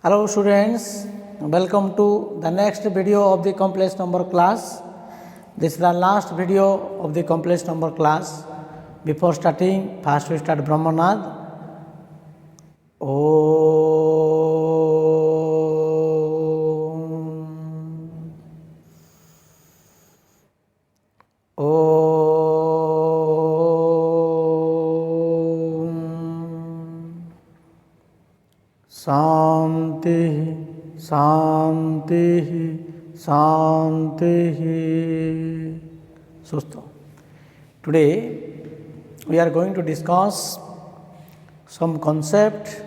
Hello students, welcome to the next video of the complex number class. This is the last video of the complex number class. Before starting, first we start Brahmanad. Shanti Shanti Shanti. So today we are going to discuss some concept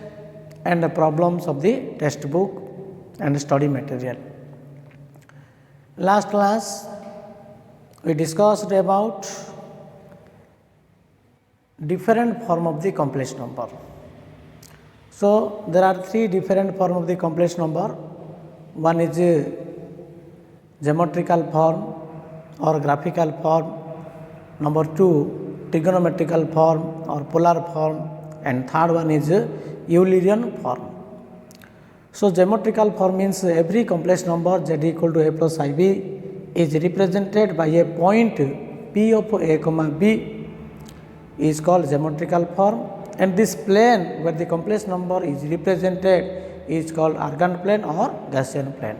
and the problems of the textbook and study material. Last class we discussed about different form of the complex number. So there are three different form of the complex number. One is geometrical form or graphical form. Number two, trigonometrical form or polar form, and third one is Euclidean form. So geometrical form means every complex number z equal to a plus ib is represented by a point p of a comma b is called geometrical form. And this plane where the complex number is represented is called Argand plane or Gaussian plane.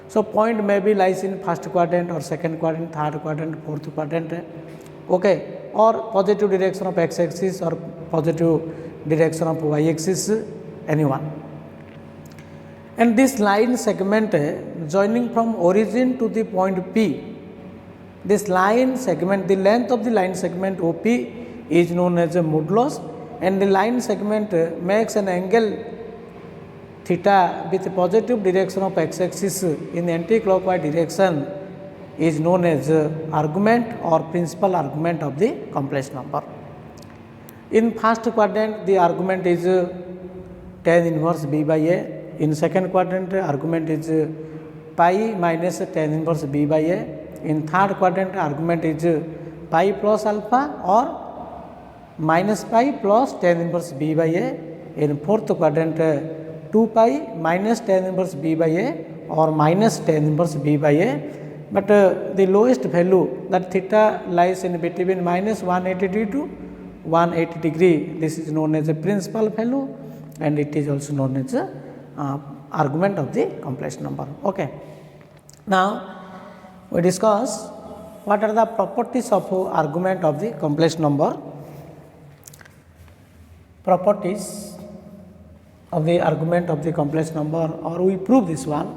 So point maybe lies in first quadrant or second quadrant, third quadrant, fourth quadrant, okay, or positive direction of x axis or positive direction of y axis, anyone. And this line segment joining from origin to the point P, this line segment, the length of the line segment OP is known as a modulus, and the line segment makes an angle theta with positive direction of x axis in the anti-clockwise direction is known as argument or principal argument of the complex number. In first quadrant the argument is tan inverse b by a. In second quadrant argument is pi minus tan inverse b by a. In third quadrant argument is pi plus alpha or minus pi plus tan inverse b by a. In fourth quadrant 2 pi minus tan inverse b by a or minus tan inverse b by a, but the lowest value, that theta lies in between minus 180 degree to 180 degree. This is known as a principal value and it is also known as argument of the complex number. Okay. Now we discuss what are the properties of argument of the complex number. Properties of the argument of the complex number, or we prove this one.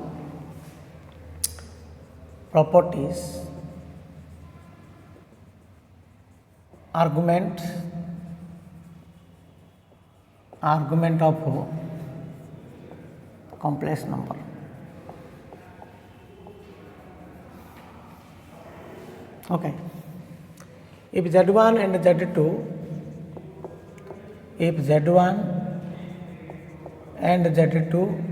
Properties argument of complex number. Okay. If z1 and z2, if z1 and z2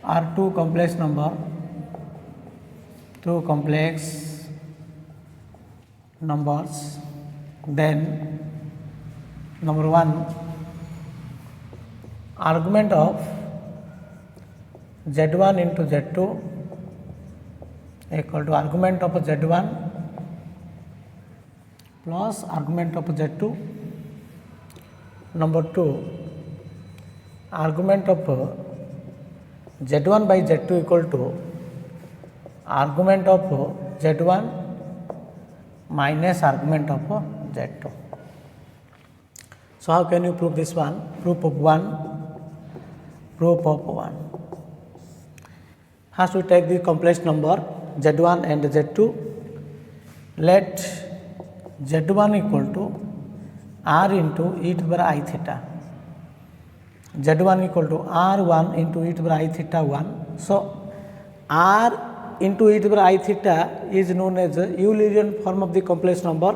are two complex numbers, then number one, argument of z1 into z2 equal to argument of z1 plus argument of z2. Number two, argument of z1 by z2 equal to argument of z1 minus argument of z2. So how can you prove this one? Proof of 1. First we take the complex number z1 and z2. Let z1 equal to r into e to the power I theta. z1 equal to r1 into e to the power I theta 1. So r into e to the power I theta is known as the Euclidean form of the complex number.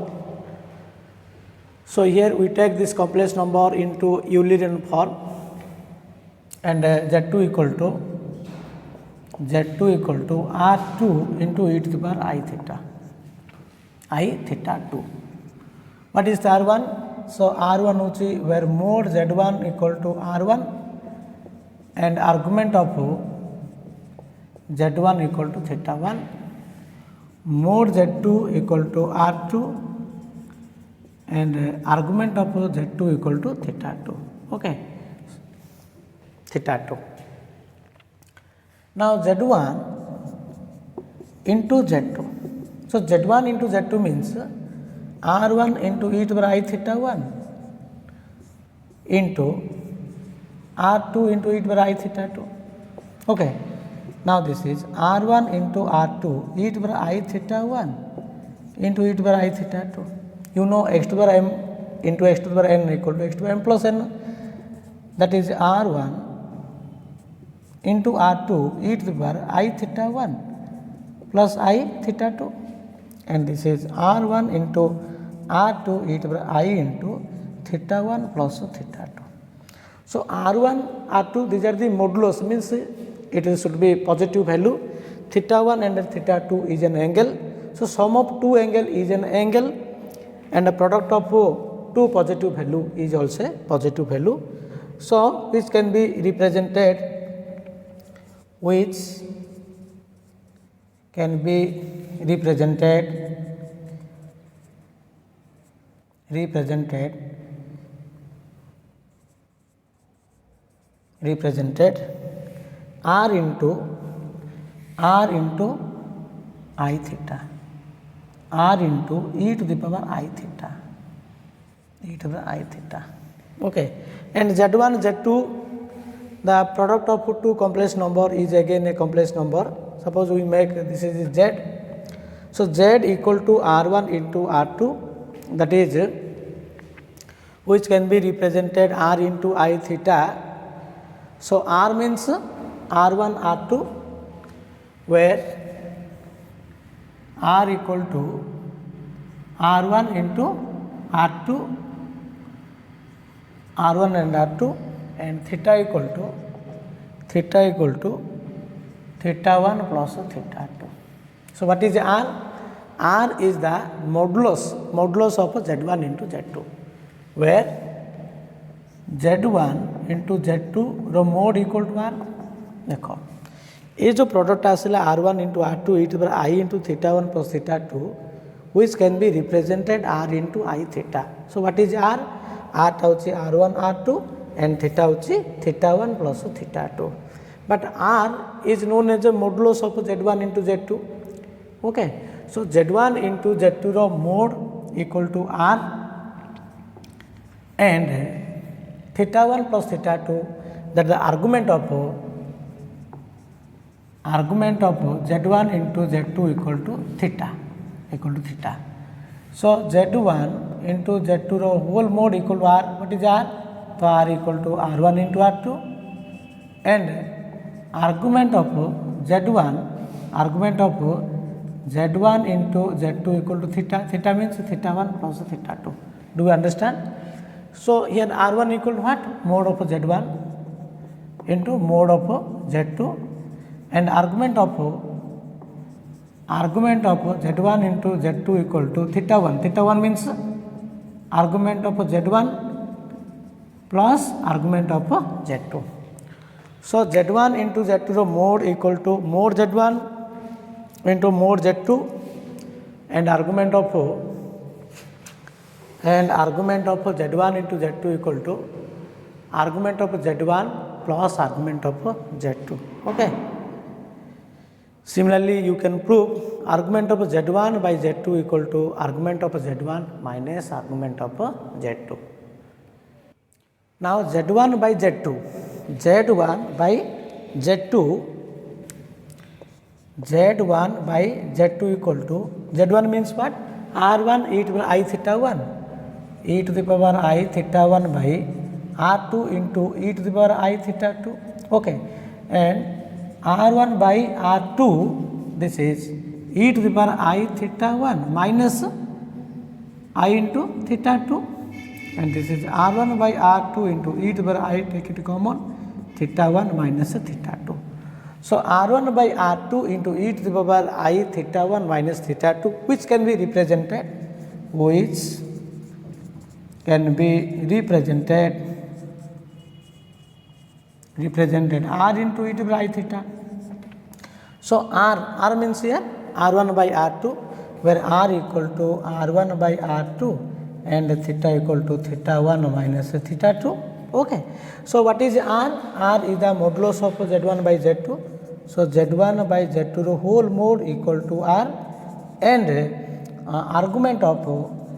So here we take this complex number into Euclidean form, and z2 equal to r2 into e to the power I theta 2. What is the r1? So r1 hochi where mod z1 equal to r1 and argument of z1 equal to theta 1, mod z2 equal to r2 and argument of z2 equal to theta 2. Okay, theta 2. Now z1 into z2. So z1 into z2 means r1 into e to the power I theta 1 into r2 into e to the power I theta 2. Okay. Now this is r1 into r2 e to the power I theta 1 into e to the power I theta 2. You know x to the power m into x to the power n equal to x to the power m plus n. That is r1 into r2 e to the power I theta 1 plus I theta 2, and this is r1 into r2 e to the power I into theta 1 plus theta 2. So r1 r2 these are the modulus, means it should be positive value. Theta 1 and theta 2 is an angle. So sum of two angle is an angle, and the product of two positive value is also a positive value. So which can be represented r into I theta, r into e to the power I theta, e to the I theta. Okay, and z1 z2, the product of two complex number is again a complex number. Suppose we make this is z. So z equal to r1 into r2, that is which can be represented r into I theta. So r means r1 r2, where r equal to r1 into r2, r1 and r2, and theta equal to theta 1 plus theta 2. So what is r? R is the modulus of z1 into z2, where z1 into z2 row mod equal to r. देखो ये जो product आसला r1 into r2 e to the power I into theta 1 plus theta 2, which can be represented r into I theta. So what is r? R होची r1 r2 and theta होची theta 1 plus theta 2. But r is known as a modulus of z1 into z2. Okay, so z1 into z2 row mod equal to r, and theta 1 plus theta 2, that the argument of z1 into z2 equal to theta. So z1 into z2 row whole mod equal to r. What is r? So r equal to r1 into r2, and argument of z1 into z2 equal to theta. Theta means theta 1 plus theta 2. Do you understand? So here r1 equal to what? Mod of z1 into mod of z2, and argument of z1 into z2 equal to theta 1. Theta 1 means argument of z1 plus argument of z2. So z1 into z2 row mod equal to mod z1 into mod z2, and argument of z1 into z2 equal to argument of z1 plus argument of z2. Okay. Similarly, you can prove argument of z1 by z2 equal to argument of z1 minus argument of z2. Now z1 by z2 equal to z1 means what? r1 e to the I theta 1 by r2 into e to the power I theta 2. Okay, and r1 by r2, this is e to the power I theta 1 minus I into theta 2, and this is r1 by r2 into e to the power I, take it common, theta 1 minus theta 2. So r1 by r2 into e to the power I theta 1 minus theta 2, which can be represented represented r into e to the I theta. So r means here r1 by r2, where r equal to r1 by r2 and theta equal to theta 1 minus theta 2. Okay. So what is r? R is the modulus of z1 by z2. So z1 by z2 the whole mode equal to r, and argument of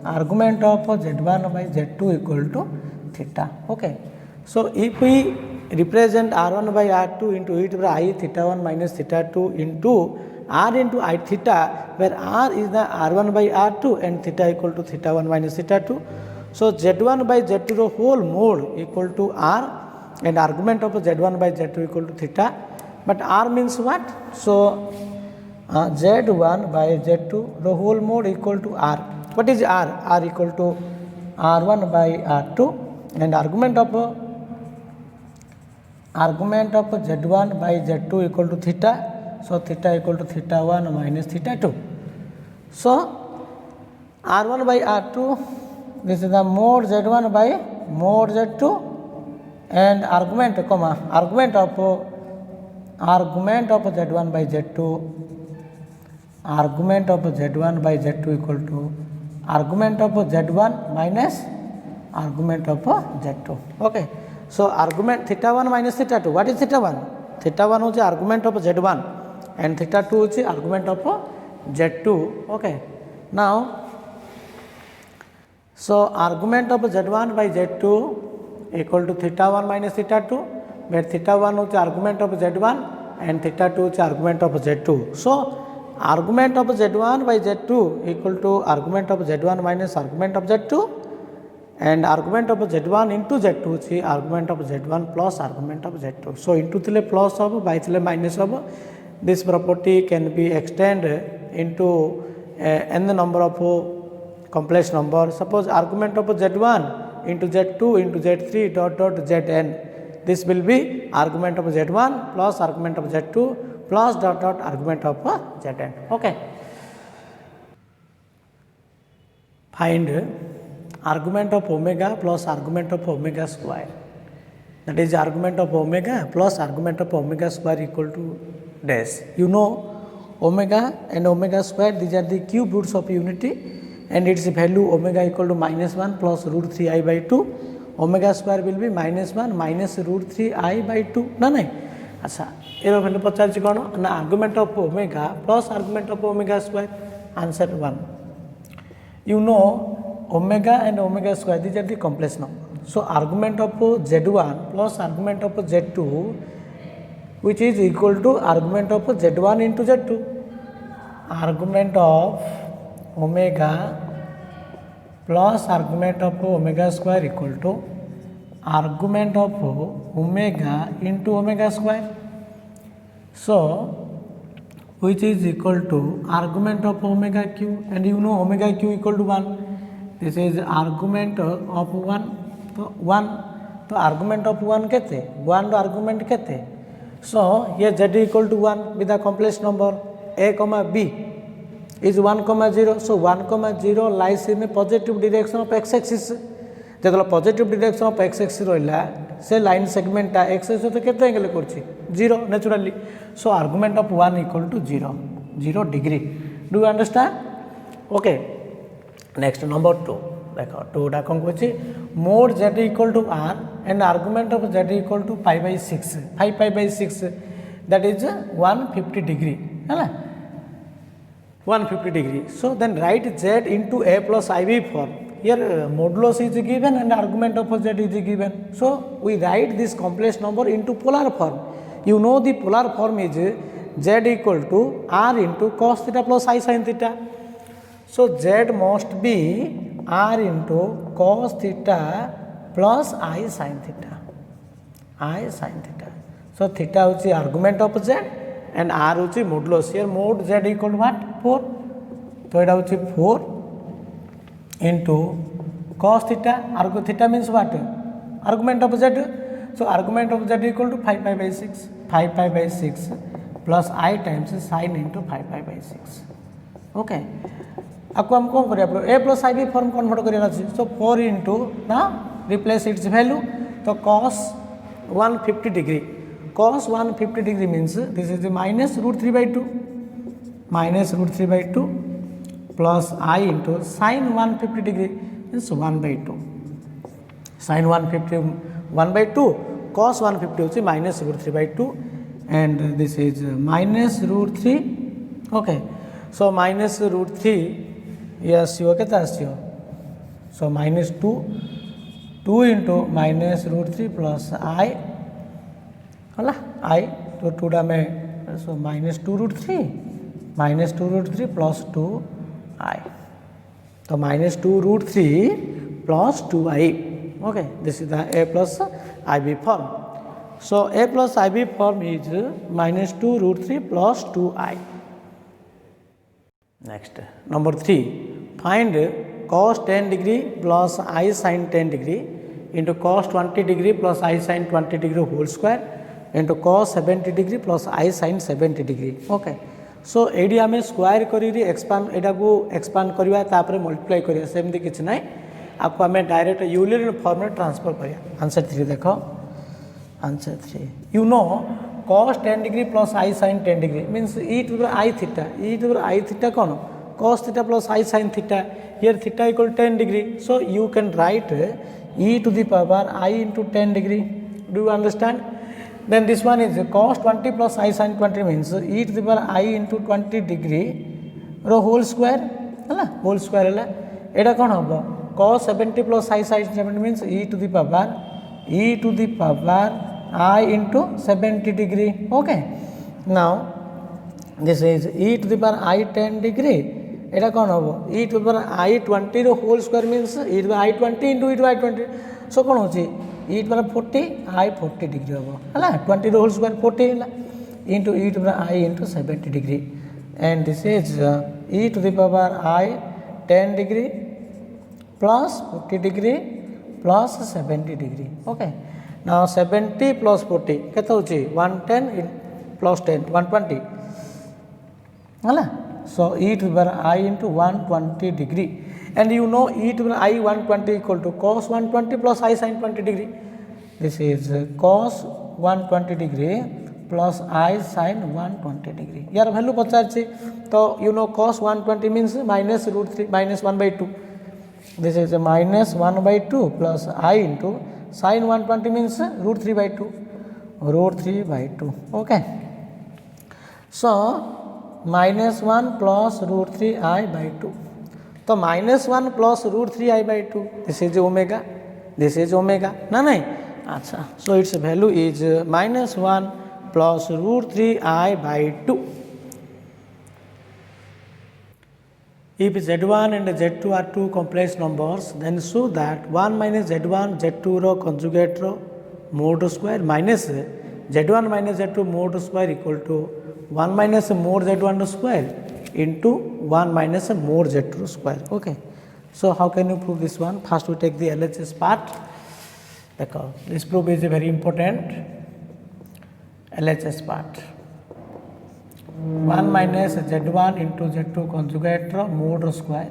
z1 by z2 equal to theta. Okay. So if we represent r1 by r2 into e to the I theta 1 minus theta 2 into r into I theta, where r is the r1 by r2 and theta equal to theta 1 minus theta 2. So z1 by z2 the whole mode equal to r, and argument of z1 by z2 equal to theta. But r means what? So z1 by z2 the whole mode equal to r. What is r? R equal to r1 by r2, and argument of z1 by z2 equal to theta. So theta equal to theta 1 minus theta 2. So r1 by r2, this is the mode z1 by mode z2, and argument of z1 by z2, argument of z1 by z2 equal to argument of z1 minus argument of z2. Okay. So argument theta 1 minus theta 2. What is theta 1? Theta 1 is argument of z1 and theta 2 is argument of z2. Okay. Now, so argument of z1 by z2 equal to theta 1 minus theta 2, where theta 1 is argument of z1 and theta 2 is argument of z2. So argument of z1 by z2 equal to argument of z1 minus argument of z2, and argument of z1 into z2 is argument of z1 plus argument of z2. So into thile plus hobo, by thile minus hobo. This property can be extended into n number of complex number. Suppose argument of z1 into z2 into z3 dot zn. This will be argument of z1 plus argument of z2 plus dot argument of zn. Okay. Find argument of omega plus argument of omega square. That is argument of omega plus argument of omega square equal to dash. You know omega and omega square, these are the cube roots of unity, and its value omega equal to minus 1 plus root 3i by 2. Omega square will be minus 1 minus root 3i by 2. ना नहीं. अच्छा ये value पचास कौन ना argument of omega plus argument of omega square. Answer 1. You know omega and omega square, these are the complex number. So argument of z1 plus argument of z2, which is equal to argument of z1 into z2. Argument of omega plus argument of omega square equal to argument of omega into omega square. So which is equal to argument of omega q, and you know omega q equal to 1. This is argument of 1. तो 1 तो argument of 1 केते 1 argument केते. So here z equal to 1 with the complex number a comma b is 1 comma 0. So 1 comma 0 lies in the positive direction of x axis. जब positive direction of x axis रहिला से line segment टा x axis तो केते angle करछि 0 naturally. So argument of 1 equal to 0 degree. Do you understand? Okay. Next number 2. देखो 2 टा कौन कहछि mod z equal to r and argument of z equal to pi by 6 5 pi by 6, that is 150 degree है 150 degree. So then write z into a plus ib form. Here modulus is given and argument of z is given. So we write this complex number into polar form. You know the polar form is z equal to r into cos theta plus I sin theta. So z must be r into cos theta plus I sin theta. So theta is the argument of z and r is the modulus. Here mod z equal to what? 4. So it is 4 into cos theta. Theta means what? Argument of z. So argument of z equal to 5 pi by 6. 5 pi by 6 plus I times sin into 5 pi by 6. Okay. आपको हम कौन करें ए plus आई B form convert करना अच्छे. सो 4 into ना replace it's value तो cos 150 degree. Cos 150 degree means this is the minus root 3 by 2. Minus root 3 by 2 plus I into sin 150 degree is 1 by 2. Sin 150 1 by 2, cos 150 is minus root 3 by 2, and this is minus root 3. Okay, so minus root 3 yes, so minus 2 into minus root 3 plus I to 2 dame, so minus 2 root 3 plus 2 I. So minus 2 root 3 plus 2 I. Okay, this is the A plus IB form. So A plus IB form is minus 2 root 3 plus 2 I. Next, number 3, find cos 10 degree plus I sin 10 degree into cos 20 degree plus I sin 20 degree whole square into cos 70 degree plus I sin 70 degree. Okay, so AD आम square करी expand एटा को expand करवा तापर multiply करिया सेमती किछि नै आपको आम डायरेक्ट यूलर फॉर्म में ट्रांसफर करिया. आंसर 3 देख, answer 3 you know cos 10 degree plus I sin 10 degree means e to the I theta. E to the I theta कौन? Cos theta plus I sin theta. Here theta equal 10 degree. So you can write e to the power I into 10 degree. Do you understand? Then this one is cos 20 plus I sin 20 means e to the power I into 20 degree रो whole square है whole square है एटा कौन होगा cos 70 plus I sin 70 means e to the power I into 70 degree. Okay, now this is e to the power I 10 degree. एटा कौन होगा e to the power I 20 row whole square means e to the I 20 into e to I 20. So कौन होची e to the power 40 I 40 degree होगा है 20 रो whole square 40 है into e to the power I into 70 degree, and this is e to the power I 10 degree plus 40 degree plus 70 degree. Okay, now 70 plus 40 केते होची 110 plus 10 120 है. So e to the power I into 120 degree, and you know e to the power I 120 equal to cos 120 plus I sin 20 degree. This is cos 120 degree plus I sin 120 degree. यार value पचार छी तो you know cos 120 means minus root 3 minus 1 by 2. This is a minus 1 by 2 plus I into sin 120 means root 3 by 2. Root 3 by 2. Okay. So minus 1 plus root 3 I by 2. So minus 1 plus root 3 I by 2. This is omega. This is omega. No, no. Achha. So its value is minus 1 plus root 3 I by 2. If Z1 and Z2 are two complex numbers, then show that 1 minus Z1 Z2 ro conjugate ro mode square minus Z1 minus Z2 mode square equal to 1 minus mode Z1 square into 1 minus mode Z2 square. Okay. So how can you prove this one? First we take the LHS part. This proof is very important. LHS part. 1 minus Z1 into Z2 conjugate mode square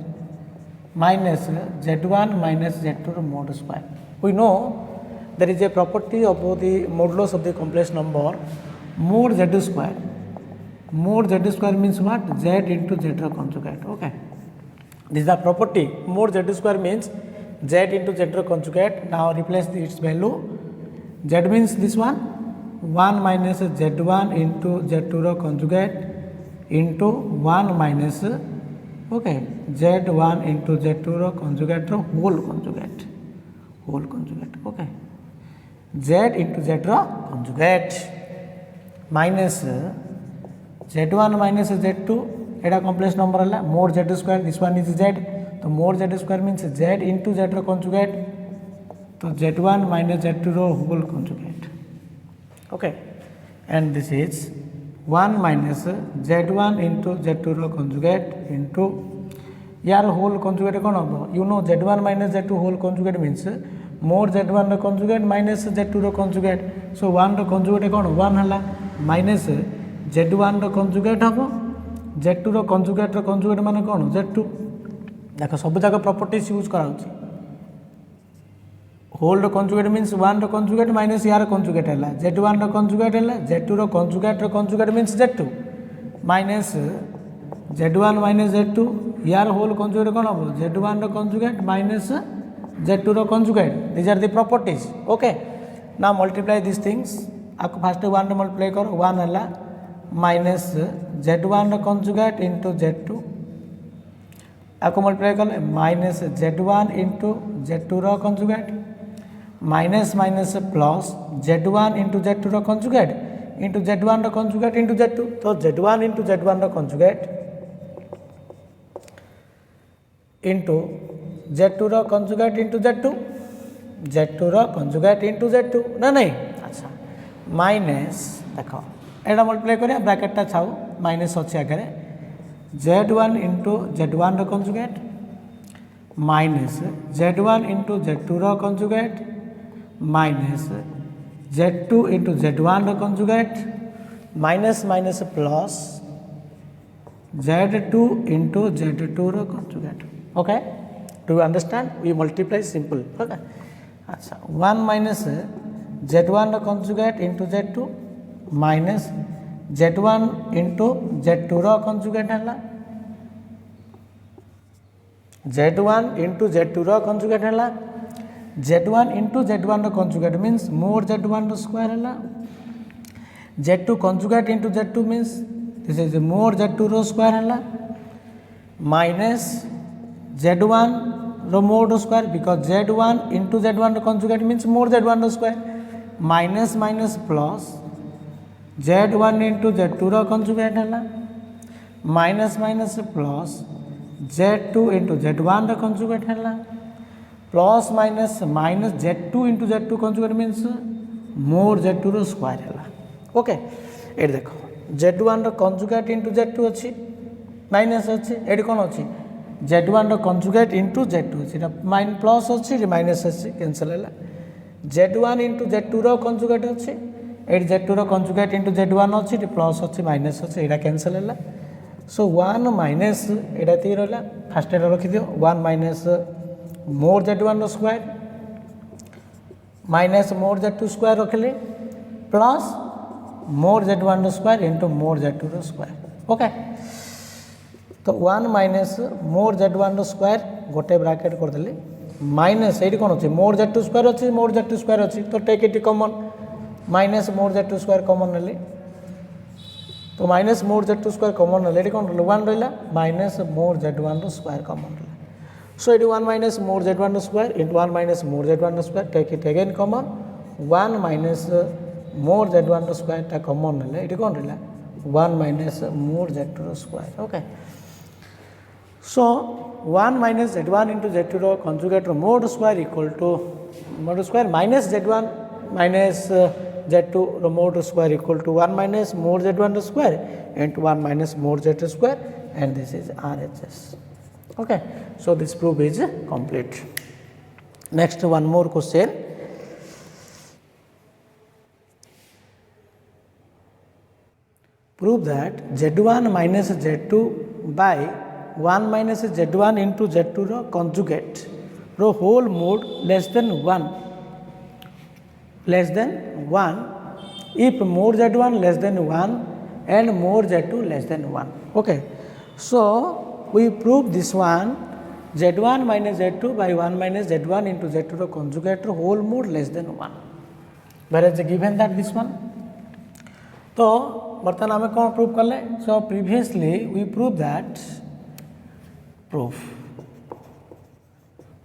minus Z1 minus Z2 mode square. We know there is a property of the modulus of the complex number mode Z square. Mode Z square means what? Z into Z conjugate. Okay. This is the property. Mode Z square means Z into Z conjugate. Now replace its value. Z means this one. 1 minus Z1 into Z2 conjugate into 1 minus okay Z1 into Z2 conjugate whole conjugate okay Z into Z conjugate minus Z1 minus Z2 Etah complex number है mod Z square. This one is Z, तो mod Z square means Z into Z conjugate, तो Z1 minus Z2 whole conjugate. Okay, and this is 1 minus Z1 into Z2 conjugate into यार whole conjugate कौन होगा? You know Z1 minus Z2 whole conjugate means mod Z1 conjugate minus Z2 conjugate. So 1 conjugate कौन 1 हला minus Z1 conjugate होगा Z2 conjugate माने कौन Z2. देखो सब जगह प्रॉपर्टीज यूज करा whole conjugate means 1 conjugate minus यार कंजुगेट है Z1 कंजुगेट है Z2 conjugate means Z2 minus Z1 minus Z2 यार होल कंजुगेट कौन हम Z1 conjugate minus Z2 conjugate these are the properties okay ना मल्टीप्लाई दिस थिंग्स आपको first 1 multiply कर 1 है minus Z1 conjugate into Z2 आपको multiply कले minus Z1 into Z2 conjugate minus minus plus Z1 into Z2 conjugate into Z1 conjugate into Z2 तो Z1 into Z1 conjugate into Z2 conjugate into Z2 conjugate into Z2 ना नहीं अच्छा minus देख एटा multiply करिया ब्रैकेटटा छाऊ minus अच्छे आगे Z1 into Z1 conjugate minus Z1 into Z2 conjugate minus Z2 into Z1 conjugate minus minus plus Z2 into Z2 conjugate okay do you understand we multiply simple okay अच्छा 1 minus Z1 conjugate into Z2 minus Z1 into Z2 conjugate है Z1 into Z2 conjugate है Z1 into Z1 conjugate means mod Z1 square है Z2 conjugate into Z2 means this is mod Z2 square है minus Z1 रो mod square because Z1 into Z1 conjugate means mod Z1 square minus minus plus Z1 into Z2 conjugate है minus minus plus Z2 into Z1 conjugate है plus minus minus Z2 into Z2 conjugate means mod Z2 square है okay ये देखो Z1 conjugate into Z2 अच्छी minus अच्छी ये कौन अच्छी Z1 कंजुगेट इंटू Z2 अच्छी माइन प्लस अच्छी माइनस अच्छी कैंसल है Z1 इंटू Z2 कंजुगेट अच्छी ये Z2 कंजुगेट इंटू Z1 अच्छी प्लस अच्छी माइनस अच्छी यहाँ कैंसल है सो 1 माइनस यहाँ ती रहा फास्ट यहाँ रखिद 1 minus mod Z1 square minus mod Z2 square रखिली plus mod Z1 square into mod Z2 square okay तो 1 माइनस मोर Z1 स्क्वायर गोटे ब्राकेट करदेली माइनस ये कौन अच्छे मोर Z2 स्क्वायर अच्छी मोर Z2 स्क्वायर अच्छी तो take it common minus mod Z2 square common नेली तो minus mod Z2 square common नेली ये कौन रहा 1 रहा minus mod Z1 square common रहा सो ये 1 minus mod Z1 square into 1 minus mod Z1 square take it again common 1 minus mod Z1 square common नेले ये कौन रहा 1 minus mod Z2 square okay so 1 minus Z1 into Z2 conjugate mod square equal to mod square minus Z1 minus Z2 mod square equal to 1 minus mod Z1 square into 1 minus mod Z2 square and this is RHS okay so this proof is complete next one more question prove that Z1 minus Z2 by 1 minus Z1 into Z2 रो conjugate रो whole mode less than 1 if more Z1 less than 1 and more Z2 less than 1 okay so we prove this one Z1 minus Z2 by 1 minus Z1 into Z2 conjugate whole mode less than 1 whereas given that this one तो बर्तमान आम कौन prove कले so previously we prove that proof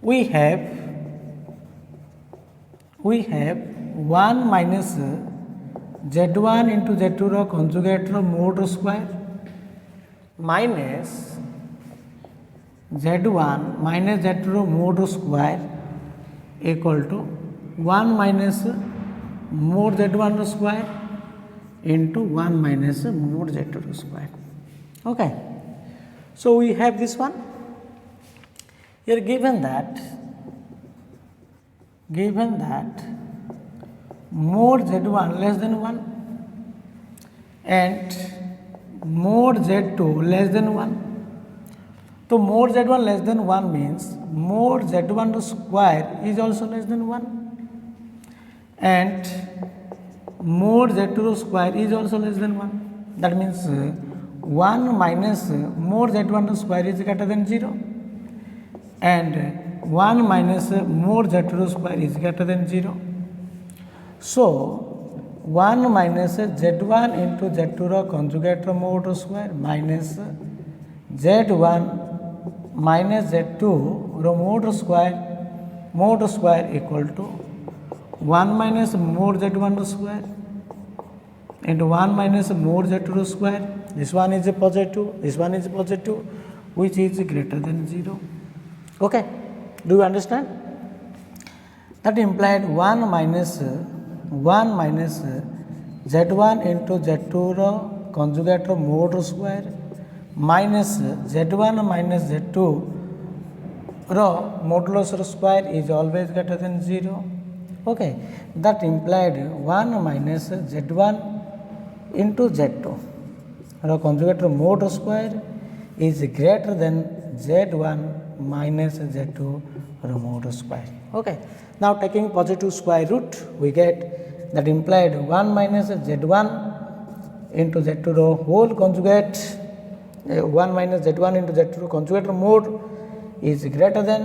we have 1 minus Z1 into Z2 रो conjugate रो mode square minus Z1 minus Z2 रो mode square equal to 1 minus more Z1 square into 1 minus more Z2 square okay so we have this one here given that more Z1 less than 1 and more Z2 less than 1 so more Z1 less than 1 means more Z1 square is also less than 1 and mod z2 square is also less than 1. That means 1 minus mod z1 square is greater than 0 and 1 minus mod z2 square is greater than 0. So 1 minus z1 into z2 conjugate mod square minus z1 minus z2 mod square equal to 1 minus mod z1 square into 1 minus mod z2 square. This one is a positive, this one is positive, which is greater than 0. Okay, do you understand? That implied 1 minus z1 into z2 conjugate mod square minus z1 minus z2 modulus square is always greater than 0. Okay, that implied 1 minus z1 into z2 conjugate mod square is greater than z1 minus z2 mod square. Okay, now taking positive square root we get that implied 1 minus z1 into z2 whole conjugate 1 minus z1 into z2 conjugate mod is greater than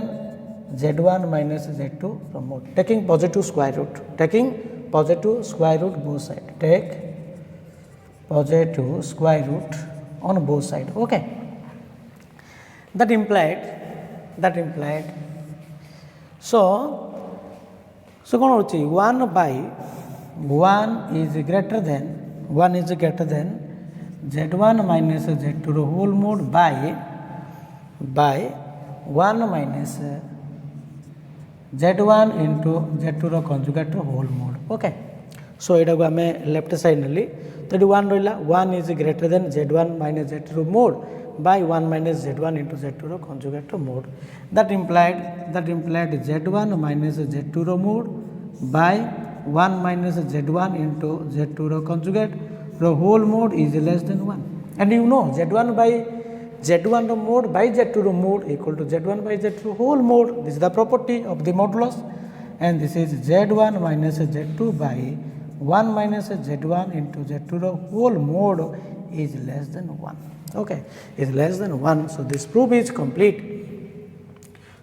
z1 minus z2 mod. Taking positive square root, both sides. Take positive square root on both sides. Okay, that implied so କ'ଣ ହେଉଛି 1 by 1 is greater than z1 minus z2 whole mod by 1 minus z1 into z2 conjugate whole mod. Okay, so ଏଇଟାକୁ ଆମେ left side ନେଲି ତ ଏଠି 1 ରହିଲା 1 is greater than z1 minus z2 mod by 1 minus z1 into z2 conjugate mod. That implied z1 minus z2 mod by 1 minus z1 into z2 conjugate whole mod is less than 1. And you know z1 by z1 mod by z2 mod equal to z1 by z2 whole mod. This is the property of the modulus, and this is z1 minus z2 by 1 minus z1 into z2 whole mod is less than 1. Okay, is less than 1. So this proof is complete.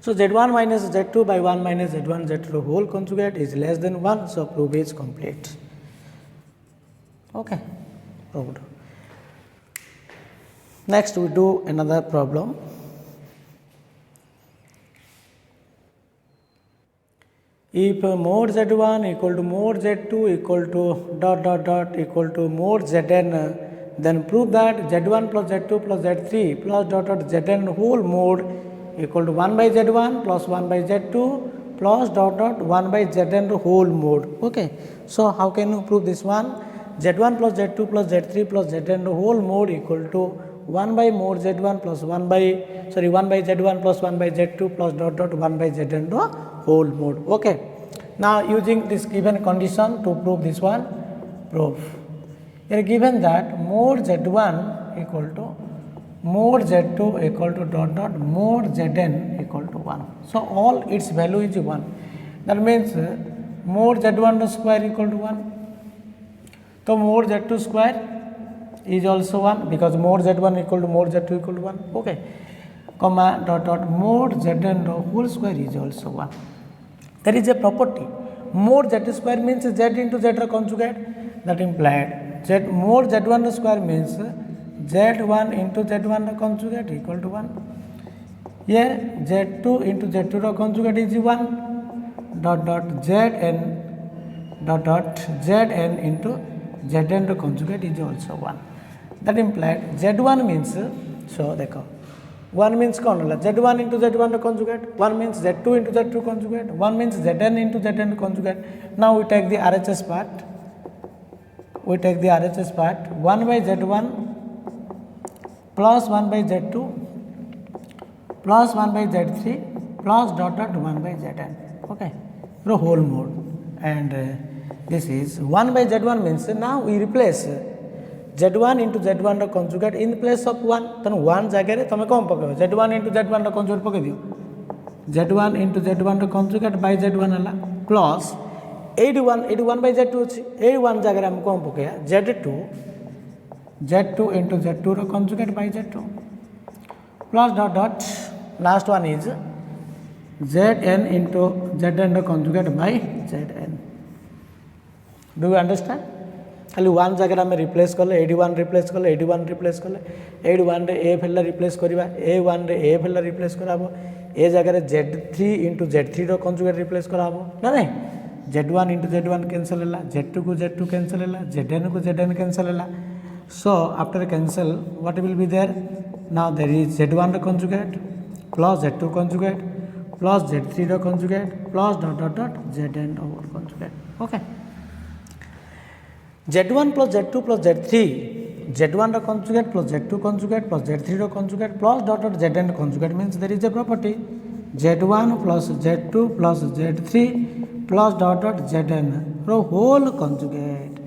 So z1 minus z2 by 1 minus z1 z2 whole conjugate is less than 1. So proof is complete. Okay, proved. Next we do another problem. If mod z1 equal to mod z2 equal to equal to mod zn, then prove that z1 plus z2 plus z3 plus zn whole mod equal to 1 by z1 plus 1 by z2 plus 1 by zn whole mod. Okay, so how can you prove this one? z1 plus z2 plus z3 plus zn whole mod equal to 1 by mod z1 plus 1 by z1 plus 1 by z2 plus 1 by zn whole mod. Okay, now using this given condition to prove this one, proof. Here given that mod z1 equal to mod z2 equal to mod zn equal to 1. So all its value is 1. That means mod z1 square equal to 1. So mod z2 square is also 1 because mod z1 equal to mod z2 equal to 1. Okay, comma mod zn whole square is also 1. There is a property. Mod z square means z into z conjugate. That implied mod z1 square means z1 into z1 conjugate equal to 1. Here z2 into z2 conjugate is 1 zn into zn conjugate is also 1. That implied z1 means, so देखो 1 means कौन होला z1 into z1 conjugate, 1 means z2 into z2 conjugate, 1 means zn into zn conjugate. Now we take the RHS part. 1 by z1 plus 1 by z2 plus 1 by z3 plus 1 by zn. Okay, the whole mod, and this is 1 by z1 means now we replace z1 into z1 conjugate in place of 1. then 1 जगह तुम कौन पकड़ो z1 into z1 conjugate पकड़ दियो z1 into z1 conjugate by z1 हला plus एटी one by Z two अच्छी A one जगह आम कौन पकड़ा Z two into Z two conjugate by Z two plus dot dot last one is Z N into Z N conjugate by Z N. Do you understand? खाली one जगह आम replace कले एटी one replace कले एटी one replace कले एटी one F L replace करवा A one F L replace कराबो ए जगह Z three into Z three conjugate replace कराबो ना नहीं Z one into Z one cancel है जेड टू को जेड टू कैंसल है जेड एन को जेड एन कैंसल है. So after cancel what will be there now there is Z one conjugate plus Z two conjugate plus Z three conjugate plus dot dot dot Z N over conjugate. Okay Z1 plus Z2 plus Z3 Z1 conjugate plus Z2 conjugate plus Z3 conjugate plus dot dot Zn conjugate means there is a property Z1 plus Z2 plus Z3 plus dot dot Zn whole conjugate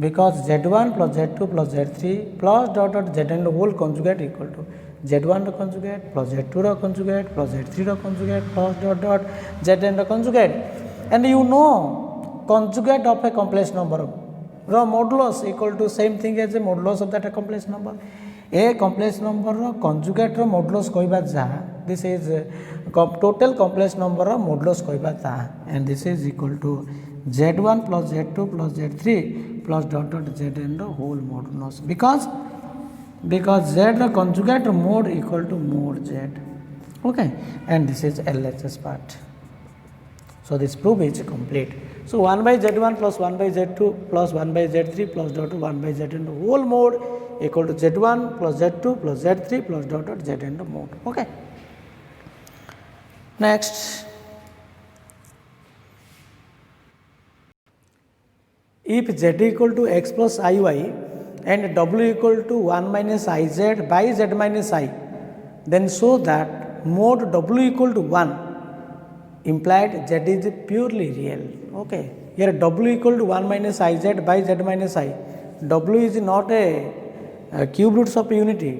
because Z1 plus Z2 plus Z3 plus dot dot Zn whole conjugate equal to Z1 conjugate plus Z2 conjugate plus Z3 conjugate plus dot dot Zn conjugate. And you know conjugate of a complex number modulus equal to same thing as a modulus of that complex number. A complex number conjugate modulus कहबा जा this is total complex number modulus कहबा जा and this is equal to Z1 plus Z2 plus Z3 plus dot dot Zn whole modulus because Z conjugate mode equal to mode Z. Okay, and this is LHS part. So this proof is complete. So 1 by Z1 plus 1 by Z2 plus 1 by Z3 plus dot 1 by Zn whole mode equal to Z1 plus Z2 plus Z3 plus dot dot Zn mode. Okay. Next, if Z equal to x plus iy and W equal to 1 minus iz by Z minus I, then show that mode W equal to 1 implied Z is purely real. Okay, here W equal to 1 minus iz by Z minus I. W is not a cube roots of unity.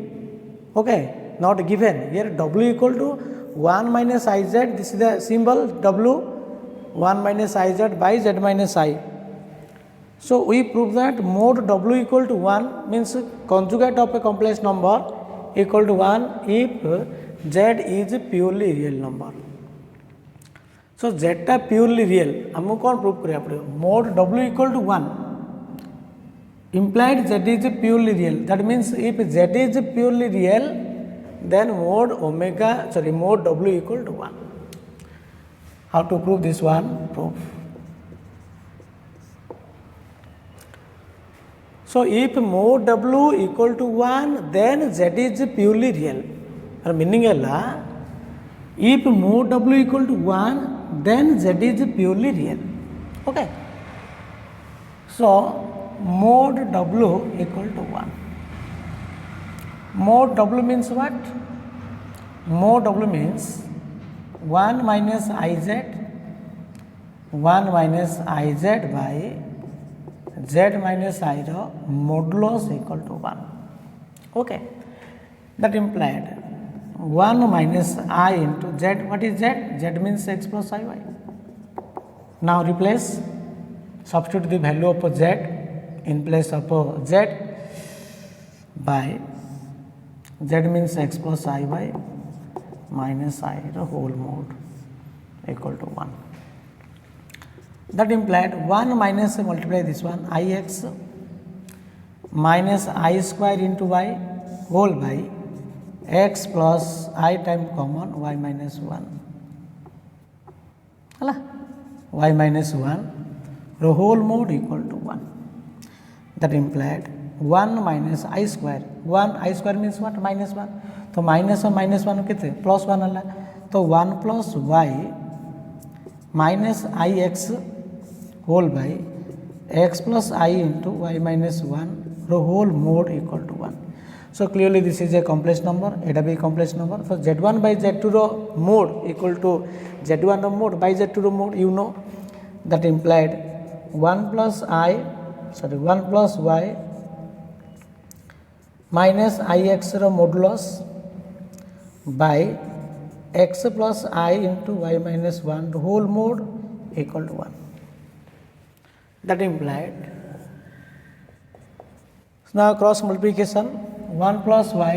Okay, not given. Here W equal to 1 minus iz, this is the symbol W, 1 minus iz by Z minus I. So we prove that mode W equal to 1 means conjugate of a complex number equal to 1 if Z is purely real number. So Z टा purely real आमको कौन prove करिया पड़ो mod W equal to 1 implied Z is purely real. That means if Z is purely real then mode W equal to 1. How to prove this one? Proof. So if mode W equal to 1 then Z is purely real. Meaning if mode W equal to 1 then Z is purely real. Okay. So mode W equal to 1. Mode W means what? Mode W means 1 minus iz by Z minus I modulus equal to 1. Okay. That implied 1 minus I into Z. What is Z? Z means x plus iy. Now replace, substitute the value of Z in place of Z by Z means x plus iy minus I the whole mode equal to 1. That implied 1 minus multiply this one ix minus I square into y whole by x plus I time common y minus 1 hala y minus 1 the whole mode equal to 1. That implied 1 minus I square. 1 I square means what? Minus 1. तो minus और minus 1 कितने plus 1 हाला तो 1 plus y minus ix whole by x plus I into y minus 1 the whole mode equal to 1. So clearly this is a complex number. It be complex number. So Z1 by Z2 mode equal to Z1 mode by Z2 mode. You know that implied 1 plus y minus ix modulus by x plus I into y minus 1 the whole mode equal to 1. that implied now cross multiplication 1 plus y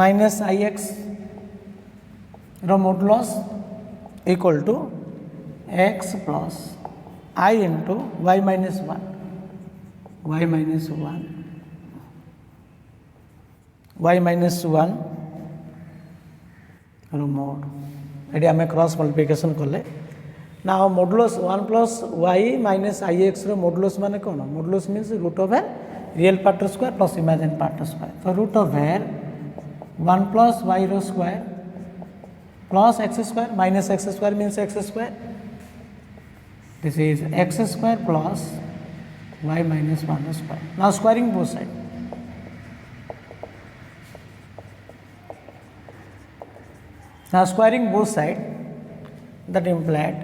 minus ix ର modulus equal to x plus I into y minus 1 y minus 1 y minus 1 ର mod ଏଠି ଆମେ cross multiplication କଲେ now modulus 1 plus y minus ix ର modulus ମାନେ କ'ଣ modulus means root over real part square plus imaginary part square so root over 1 plus y ର square plus x square minus x square means x square this is x square plus y minus 1 square now squaring both sides now squaring both sides that implied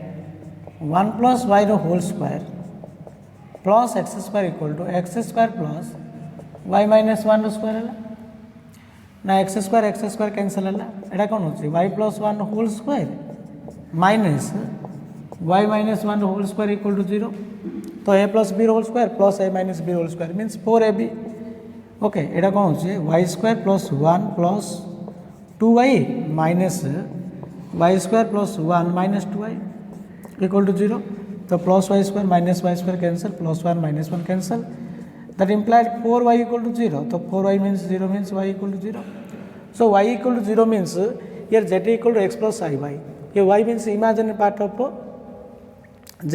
1 plus y the whole square plus x square equal to x square plus y minus 1 square है ना x square cancel है एटा कौन होची y plus 1 whole square minus y minus 1 whole square equal to 0 तो a plus b whole square plus a minus b whole square means 4ab okay एटा कौन होची y square plus 1 plus 2y minus y square plus 1 minus 2y equal to 0 so plus y square minus y square cancel plus 1 minus 1 cancel that implied 4y equal to 0 so 4y means 0 means y equal to 0 so y equal to 0 means here z equal to x plus iy here y means imaginary part of z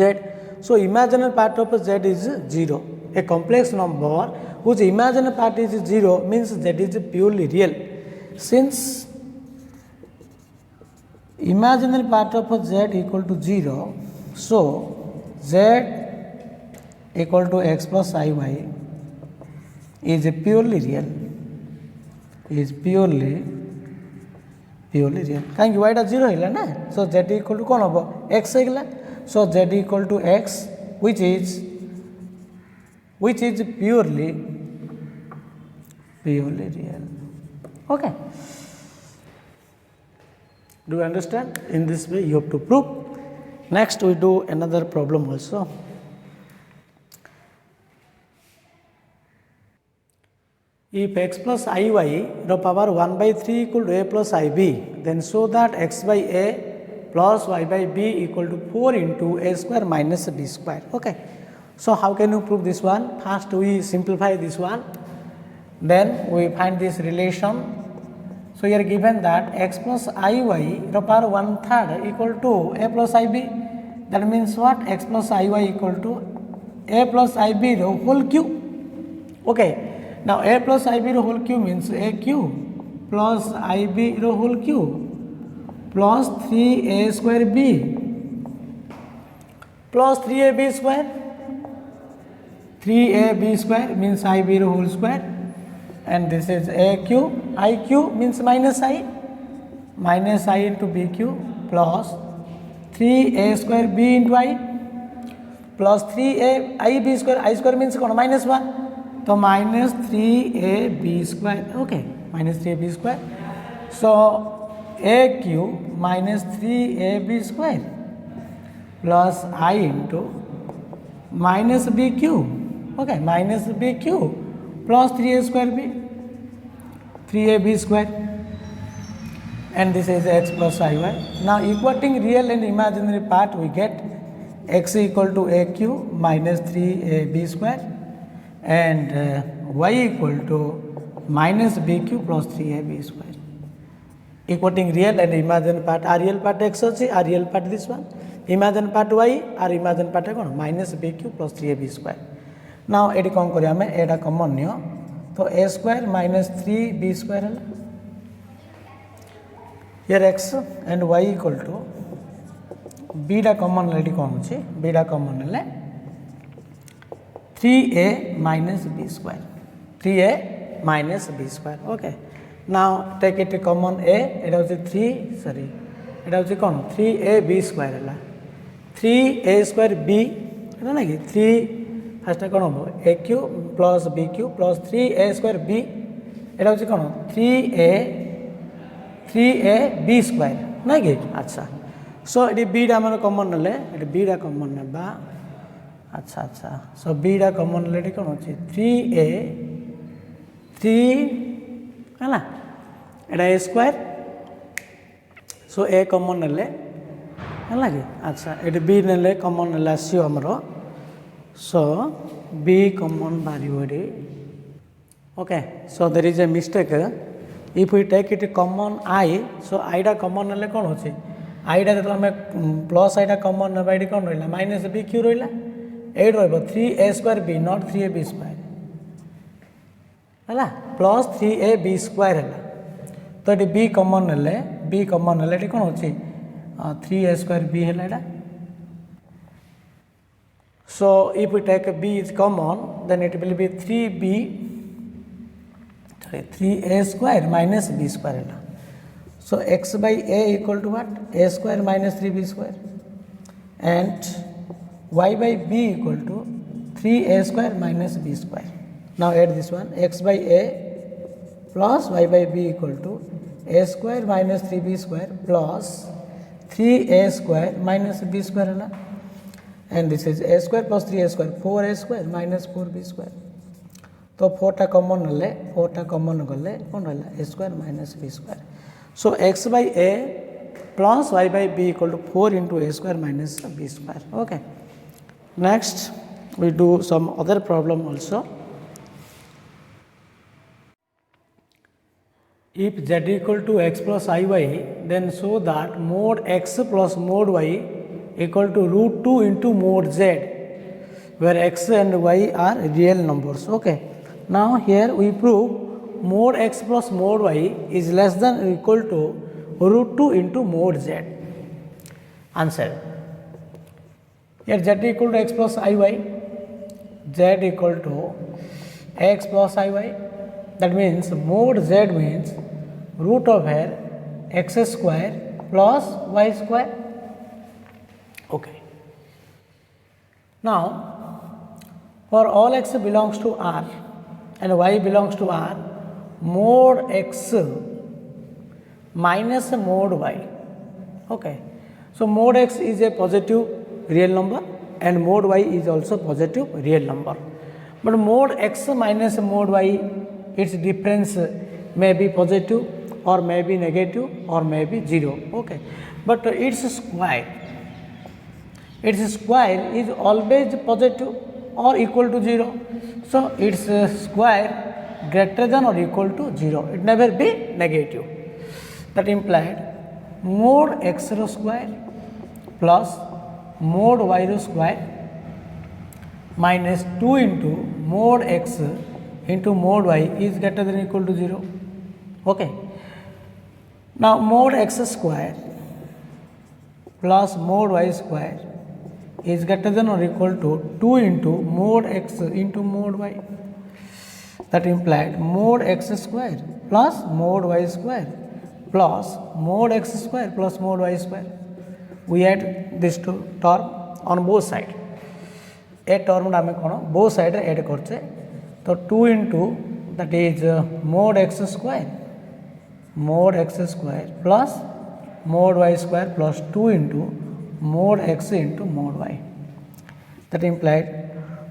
so imaginary part of z is 0 a complex number whose imaginary part is 0 means z is purely real since imaginary part of z equal to 0 so z equal to x plus iy is purely real is purely real कहीं y टा 0 है ना so z equal to कौन होगा x है so z equal to x which is purely real okay do you understand in this way you have to prove next we do another problem also if x plus iy the power 1 by 3 equal to a plus ib then show that x by a plus y by b equal to 4 into a square minus b square okay so how can you prove this one first we simplify this one then we find this relation so here given that x plus iy the power 1/3 equal to a plus ib that means what x plus iy equal to a plus ib the whole cube okay now a plus ib the whole cube means a cube plus ib the whole cube plus 3a square b plus 3ab square 3ab square means ib the whole square and this is a cube I cube means minus I into b cube plus 3a square b into I plus 3a ib square I square means minus 1 तो minus 3ab square okay minus 3ab square so a cube minus 3ab square plus I into minus b cube okay minus b cube plus 3a square b 3ab square and this is x plus iy now equating real and imaginary part we get x equal to a cube minus 3ab square and y equal to minus b cube plus 3ab square equating real and imaginary part our real part x ଅଛି our real part this one imaginary part y our imaginary part कौन minus b cube plus 3ab square now eighty कौन करिया हमें एटा common neo तो a square minus 3b square है here x and y equal to b टा common eighty कौन अछि b टा कॉमन है 3a minus b square 3a minus b square okay now take it common a एटा होछि 3 sorry एटा होछि कौन 3ab square है 3a square b है ना कि 3 फास्ट कौन हम a cube plus b cube plus 3a square b एटा हूँ कौन 3a b स्क्वायर ना कि अच्छा सो ये बीटा आम कमन ना ये बीटा कमन ना अच्छा अच्छा सो बीटा कमन ना कौन अच्छे 3a 3 है ना एटा a स्क्वायर सो a कमन ना है कि अच्छा ये b ने कमन ना आसो आमर सो b कमन बाहर okay so there is a mistake if we take it common I so iota common ना कौन अच्छे आईटा जो आम प्लस आईटा कमन ना ये कौन रहा माइनस बी क्यू रहा ये रो 3a² b नॉट 3ab² है प्लस 3ab² है तो ये b कमन ना b कमन ना ये कौन अच्छे 3a² b है so if we take b is common then it will be 3a² minus b² है so x by a equal to what a² minus 3b² and y by b equal to 3a² minus b². Now add this one x by a plus y by b equal to a² minus 3b² plus 3a² minus b² है ना and this is a² plus 3a² 4a² minus 4b². तो 4टा कमन ना 4टा कमन गले कौन रहा a² minus b². So x by a plus y by b equal to 4 into a² minus b². Okay. Next we do some other problem also. If z equal to x plus iy then show that mod x plus mod y equal to √2 into mod z where x and y are real numbers. Okay. Now here we prove mod x plus mod y is less than or equal to √2 into mod z. Answer. Here z equal to x plus iy, z equal to x plus iy. That means mod z means root of here x² plus y². Okay. Now for all x belongs to R and y belongs to R, mod x minus mod y. Okay. So mod x is a positive real number and mod y is also positive real number. But mod x minus mod y, its difference may be positive or may be negative or may be 0. Okay. But its square is always positive or equal to 0. So its square greater than or equal to 0. It never be negative. That implied mod x square plus mod y square minus 2 into mod x into mod y is greater than or equal to 0. Okay. Now mod x square plus mod y square is greater than or equal to 2 into mod x into mod y. That implied mod x square plus mod y square plus mod x square plus mod y square. We add this two term on both sides. A term आम कौन both side add करचे तो 2 into that is mod x square plus mod y square plus 2 into mod x into mod y. That implied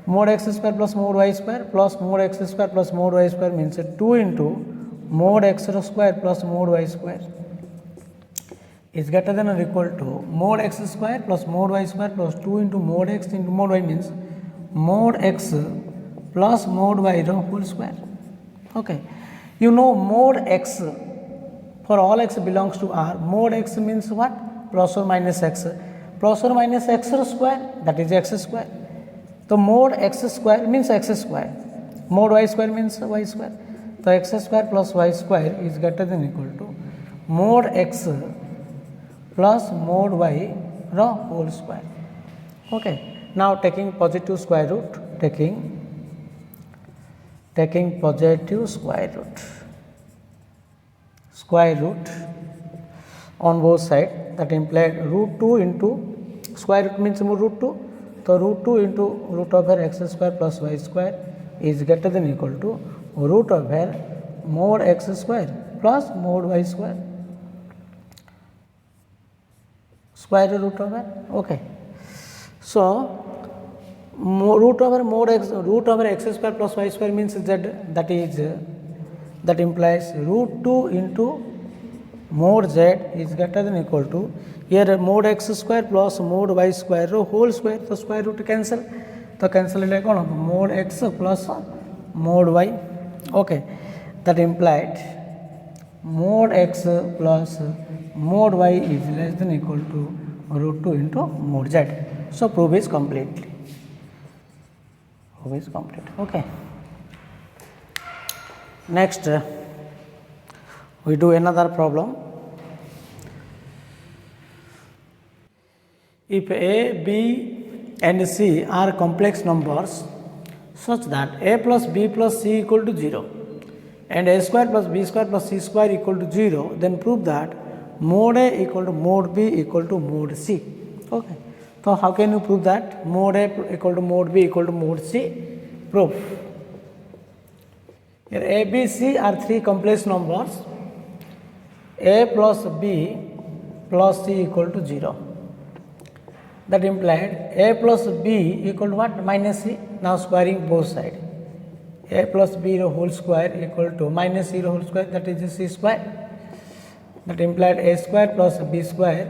mod x square plus mod y square plus mod x square plus mod y square means 2 into mod x square plus mod y square is greater than or equal to mod x square plus mod y square plus 2 into mod x into mod y means mod x plus mod y whole square. Okay. You know mod x for all x belongs to R, mod x means what? Plus or minus x. Plus or minus x square, that is x square. So mod x square means x square. Mod y square means y square. So x square plus y square is greater than or equal to mod x plus mod y whole square. Okay. Now taking positive square root, taking positive square root on both sides, that implied √2 into square root means √2. So √2 into root over x square plus y square is greater than or equal to root over mod x square plus mod y square. square root over. Okay. So root over x square plus y square means z, that implies root 2 into mod z is greater than equal to, here mod x square plus mod y square whole square, तो square root cancel, तो cancel ले कौन होगा mod x plus mod y. Okay, that implied mod x plus mod y is less than equal to root 2 into mod z. So proof is complete. Proof is complete. Okay. Next, we do another problem. If a, b and c are complex numbers such that a plus b plus c equal to 0 and a square plus b square plus c square equal to 0, then prove that mod a equal to mod b equal to mod c. Okay. So how can you prove that mod a equal to mod b equal to mod c? Proof. Here a, b, c are three complex numbers. A plus b plus c equal to 0. That implied a plus b equal to what? Minus c. Now squaring both sides. A plus b whole square equal to minus c whole square, that is c square. That implied a square plus b square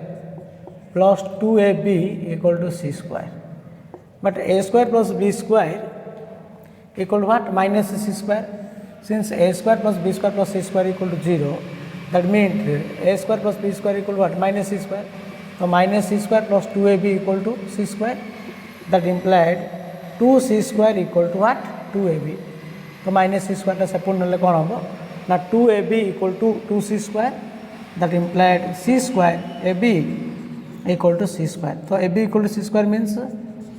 plus 2ab equal to c square. But a square plus b square equal to what? Minus c square. Since a square plus b square plus c square equal to 0, that means a square plus b square equal to what? Minus c square. So minus c square plus 2ab equal to c square. That implied 2c square equal to what? 2ab. So minus c square support nale kon hobo na 2ab equal to 2c square. That implied c square ab equal to c square. So ab equal to c square means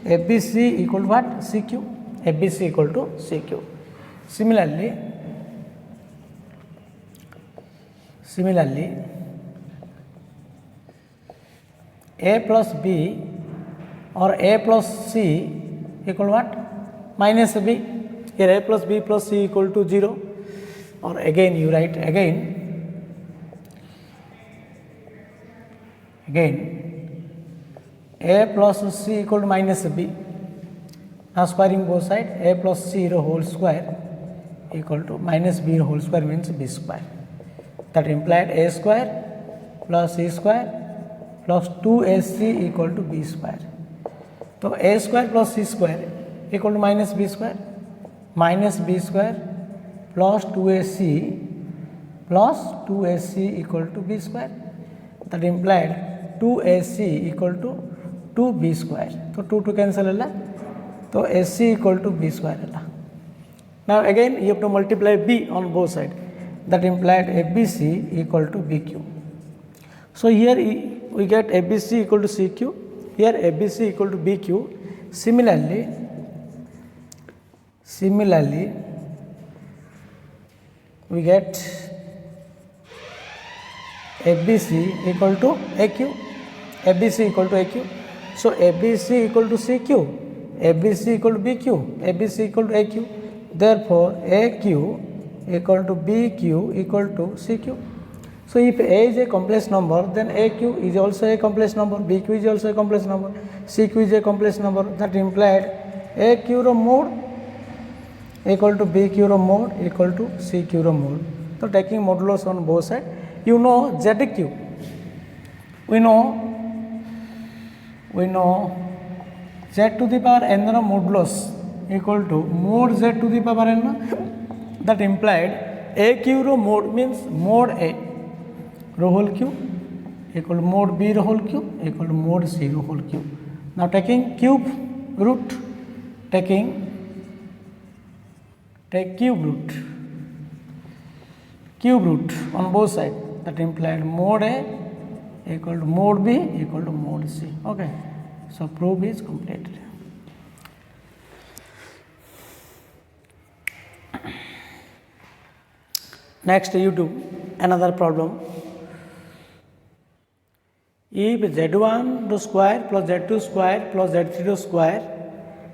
abc equal to what? cq. abc equal to cq. Similarly, a plus b or a plus c equal to what? Minus b. Here a plus b plus c equal to 0. Or again you write again a plus c equal to minus b. Now squaring both sides, a plus c whole square equal to minus b whole square means b square. That implied a square plus c square plus 2ac equal to b square. So a square plus c square equal to minus b square plus 2ac plus 2ac equal to b square. That implied 2ac equal to 2b square. So 2 to cancel hela. So ac equal to b square hela. Now again you have to multiply b on both sides. That implied abc equal to bq. So here we get abc equal to cq. Here abc equal to bq. Similarly we get abc equal to aq. abc equal to aq. So abc equal to cq, abc equal to bq, abc equal to aq. Therefore aq equal to bq equal to cq. So if a is a complex number, then aq is also a complex number, bq is also a complex number, cq is a complex number. That implied aq ro mode equal to bq ro mode equal to cq ro mode. So taking modulus on both sides, you know zq. We know z to the power n ro modulus equal to mod z to the power n. That implied aq ro mode means mod a rho whole cube equal to mod b rho whole cube equal to mod c rho whole cube. Now taking cube root, take cube root on both sides. That implied mod a equal to mod b equal to mod c. Okay. So proof is completed. Next you do another problem. If z1 square plus z2 square plus z3 square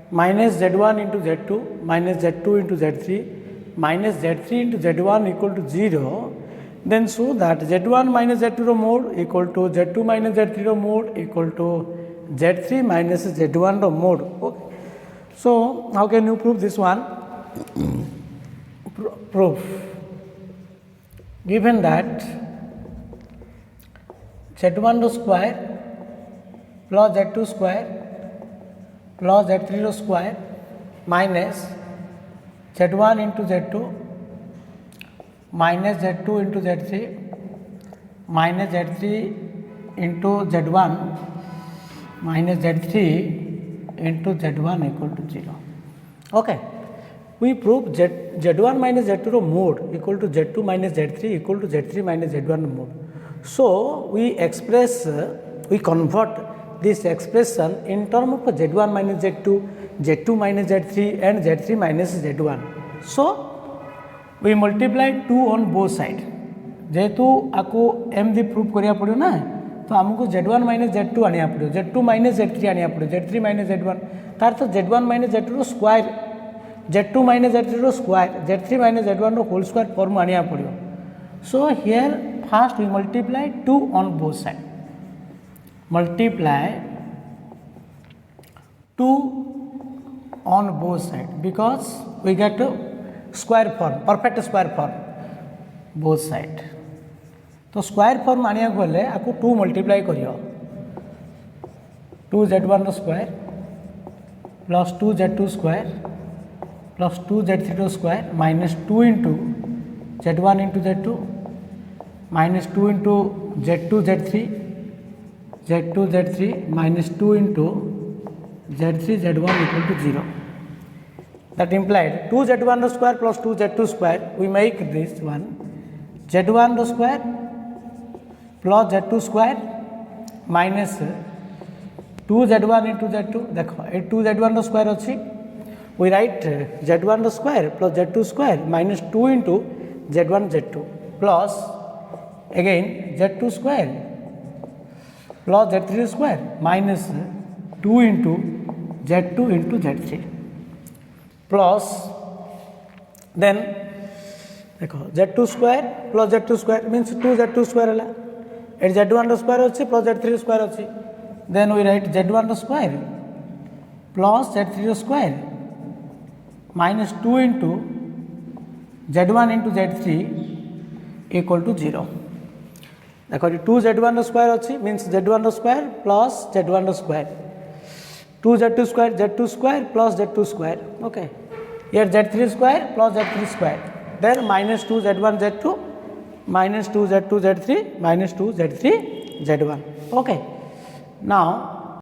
minus z1 into z2 minus z2 into z3 minus z3 into z1 equal to 0, then show that z1 minus z2 रो mode equal to z2 minus z3 row mode equal to z3 minus z1 row mode. Okay. So how can you prove this one? Proof. Given that z1 row square plus z2 square plus z3 row square minus z1 into z2 minus z2 into z3 minus z3 into z1 minus z3 into z1 equal to 0. Okay. We prove z1 minus z2 mode equal to z2 minus z3 equal to z3 minus z1 mode. So we convert this expression in terms of z1 minus z2, z2 minus z3 and z3 minus z1. So we multiply 2 on both side. जेहेतु आपको एमदी proof करिया पड़ो ना, तो हमको z1 minus z2 आनिया पड़ो, z2 minus z3 आनिया पड़ो, z3 minus z1 तार तो z1 माइनस z2 रो स्क्वायर, z2 माइनस z3 रो स्क्वायर, z3 माइनस z1 रो होल स्क्वायर फॉर्म आनिया पड़ो. So here first we multiply 2 on both side. Multiply 2 on both side because we get to square form, perfect square form both side. तो square form आनिया गले आपको 2 multiply करियो, 2z1 रो square plus 2z2 square plus 2z3 रो square minus 2 into z1 into z2 minus 2 into z2 z3 z2 z3 minus 2 into z3 z1 equal to 0. That implied 2z1 square plus 2z2 square, we make this one z1 square plus z2 square minus 2z1 into z2. देखो ये 2z1 square अच्छी, we write z1 square plus z2 square minus 2 into z1 z2 plus again z2 square plus z3 square minus 2 into z2 into z3 plus then देखो z2 square plus z2 square means 2z2 square है, eight z1 square अच्छी plus z3 square अच्छी, then we write z1 square plus z3 square minus 2 into z1 into z3 equal to 0. देखो 2z1 square अच्छी means z1 square plus z1 square, 2z2 square plus z2 square. Okay. Here z3 square plus z3 square, then minus 2 z1 z2 minus 2 z2 z3 minus 2 z3 z1. Okay. Now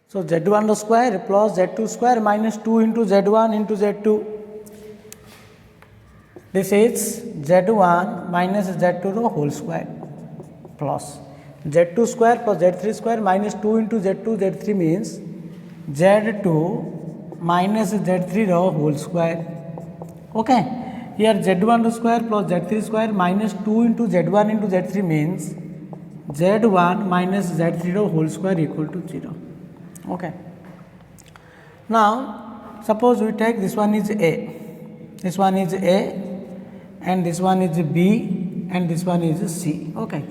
so z1 square plus z2 square minus 2 into z1 into z2, this is z1 minus z2 row whole square plus z2 square plus z3 square minus 2 into z2 z3 means z2 minus z3 row whole square. Okay. Here z1 square plus z3 square minus 2 into z1 into z3 means z1 minus z3 row whole square equal to 0. Okay. Now suppose we take this one is a, this one is a and this one is b and this one is c. Okay.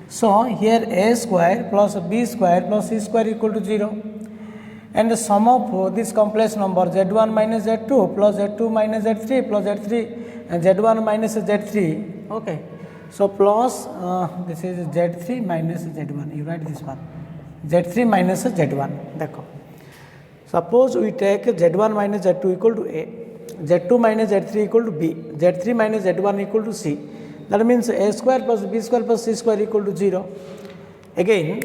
So here a square plus b square plus c square equal to 0, and the sum of this complex number z1 minus z2 plus z2 minus z3 plus z3 and z1 minus z3. Okay. So plus this is z3 minus z1, you write this one z3 minus z1. देखो suppose we take z1 minus z2 equal to a, z2 minus z3 equal to b, z3 minus z1 equal to c. That means a square plus b square plus c square equal to 0. Again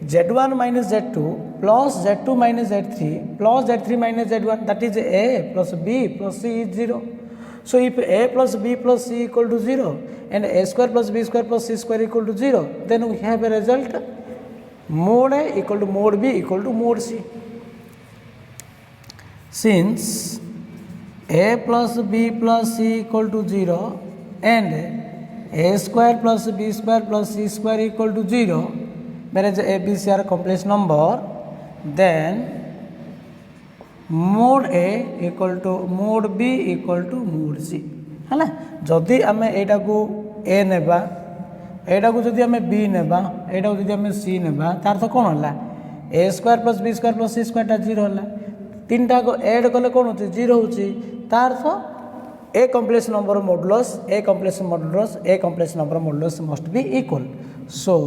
z1 minus z2 plus z2 minus z3 plus z3 minus z1, that is a plus b plus c is 0. So if a plus b plus c equal to 0 and a square plus b square plus c square equal to 0, then we have a result mod a equal to mod b equal to mod c. Since a plus b plus c equal to 0 and a square plus b square plus c square equal to 0, whereas a, b, c are complex number, then mod a equal to mod b equal to mod c है ना. जदि आम यहाँ को ए नेबा एटा को जदि आमे बी नेबा एटा को जदि आमे सी नेबा तार तो कोन होला a square plus b square plus c square टा 0 होला तीनटा को ऐड कले कोन होची 0 होची तार तो a complex number modulus a complex number modulus must be equal so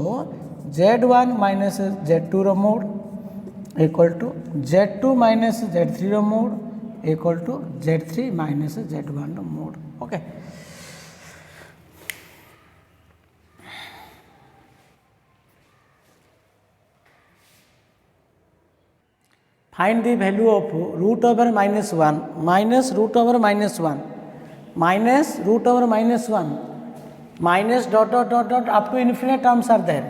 z1 minus z2 रो mod equal to z2 minus z3 रो mod equal to z3 minus z1 रो mod okay find the value of root over minus 1 minus root over minus 1 minus root over minus 1 minus dot dot dot dot up to infinite terms are there.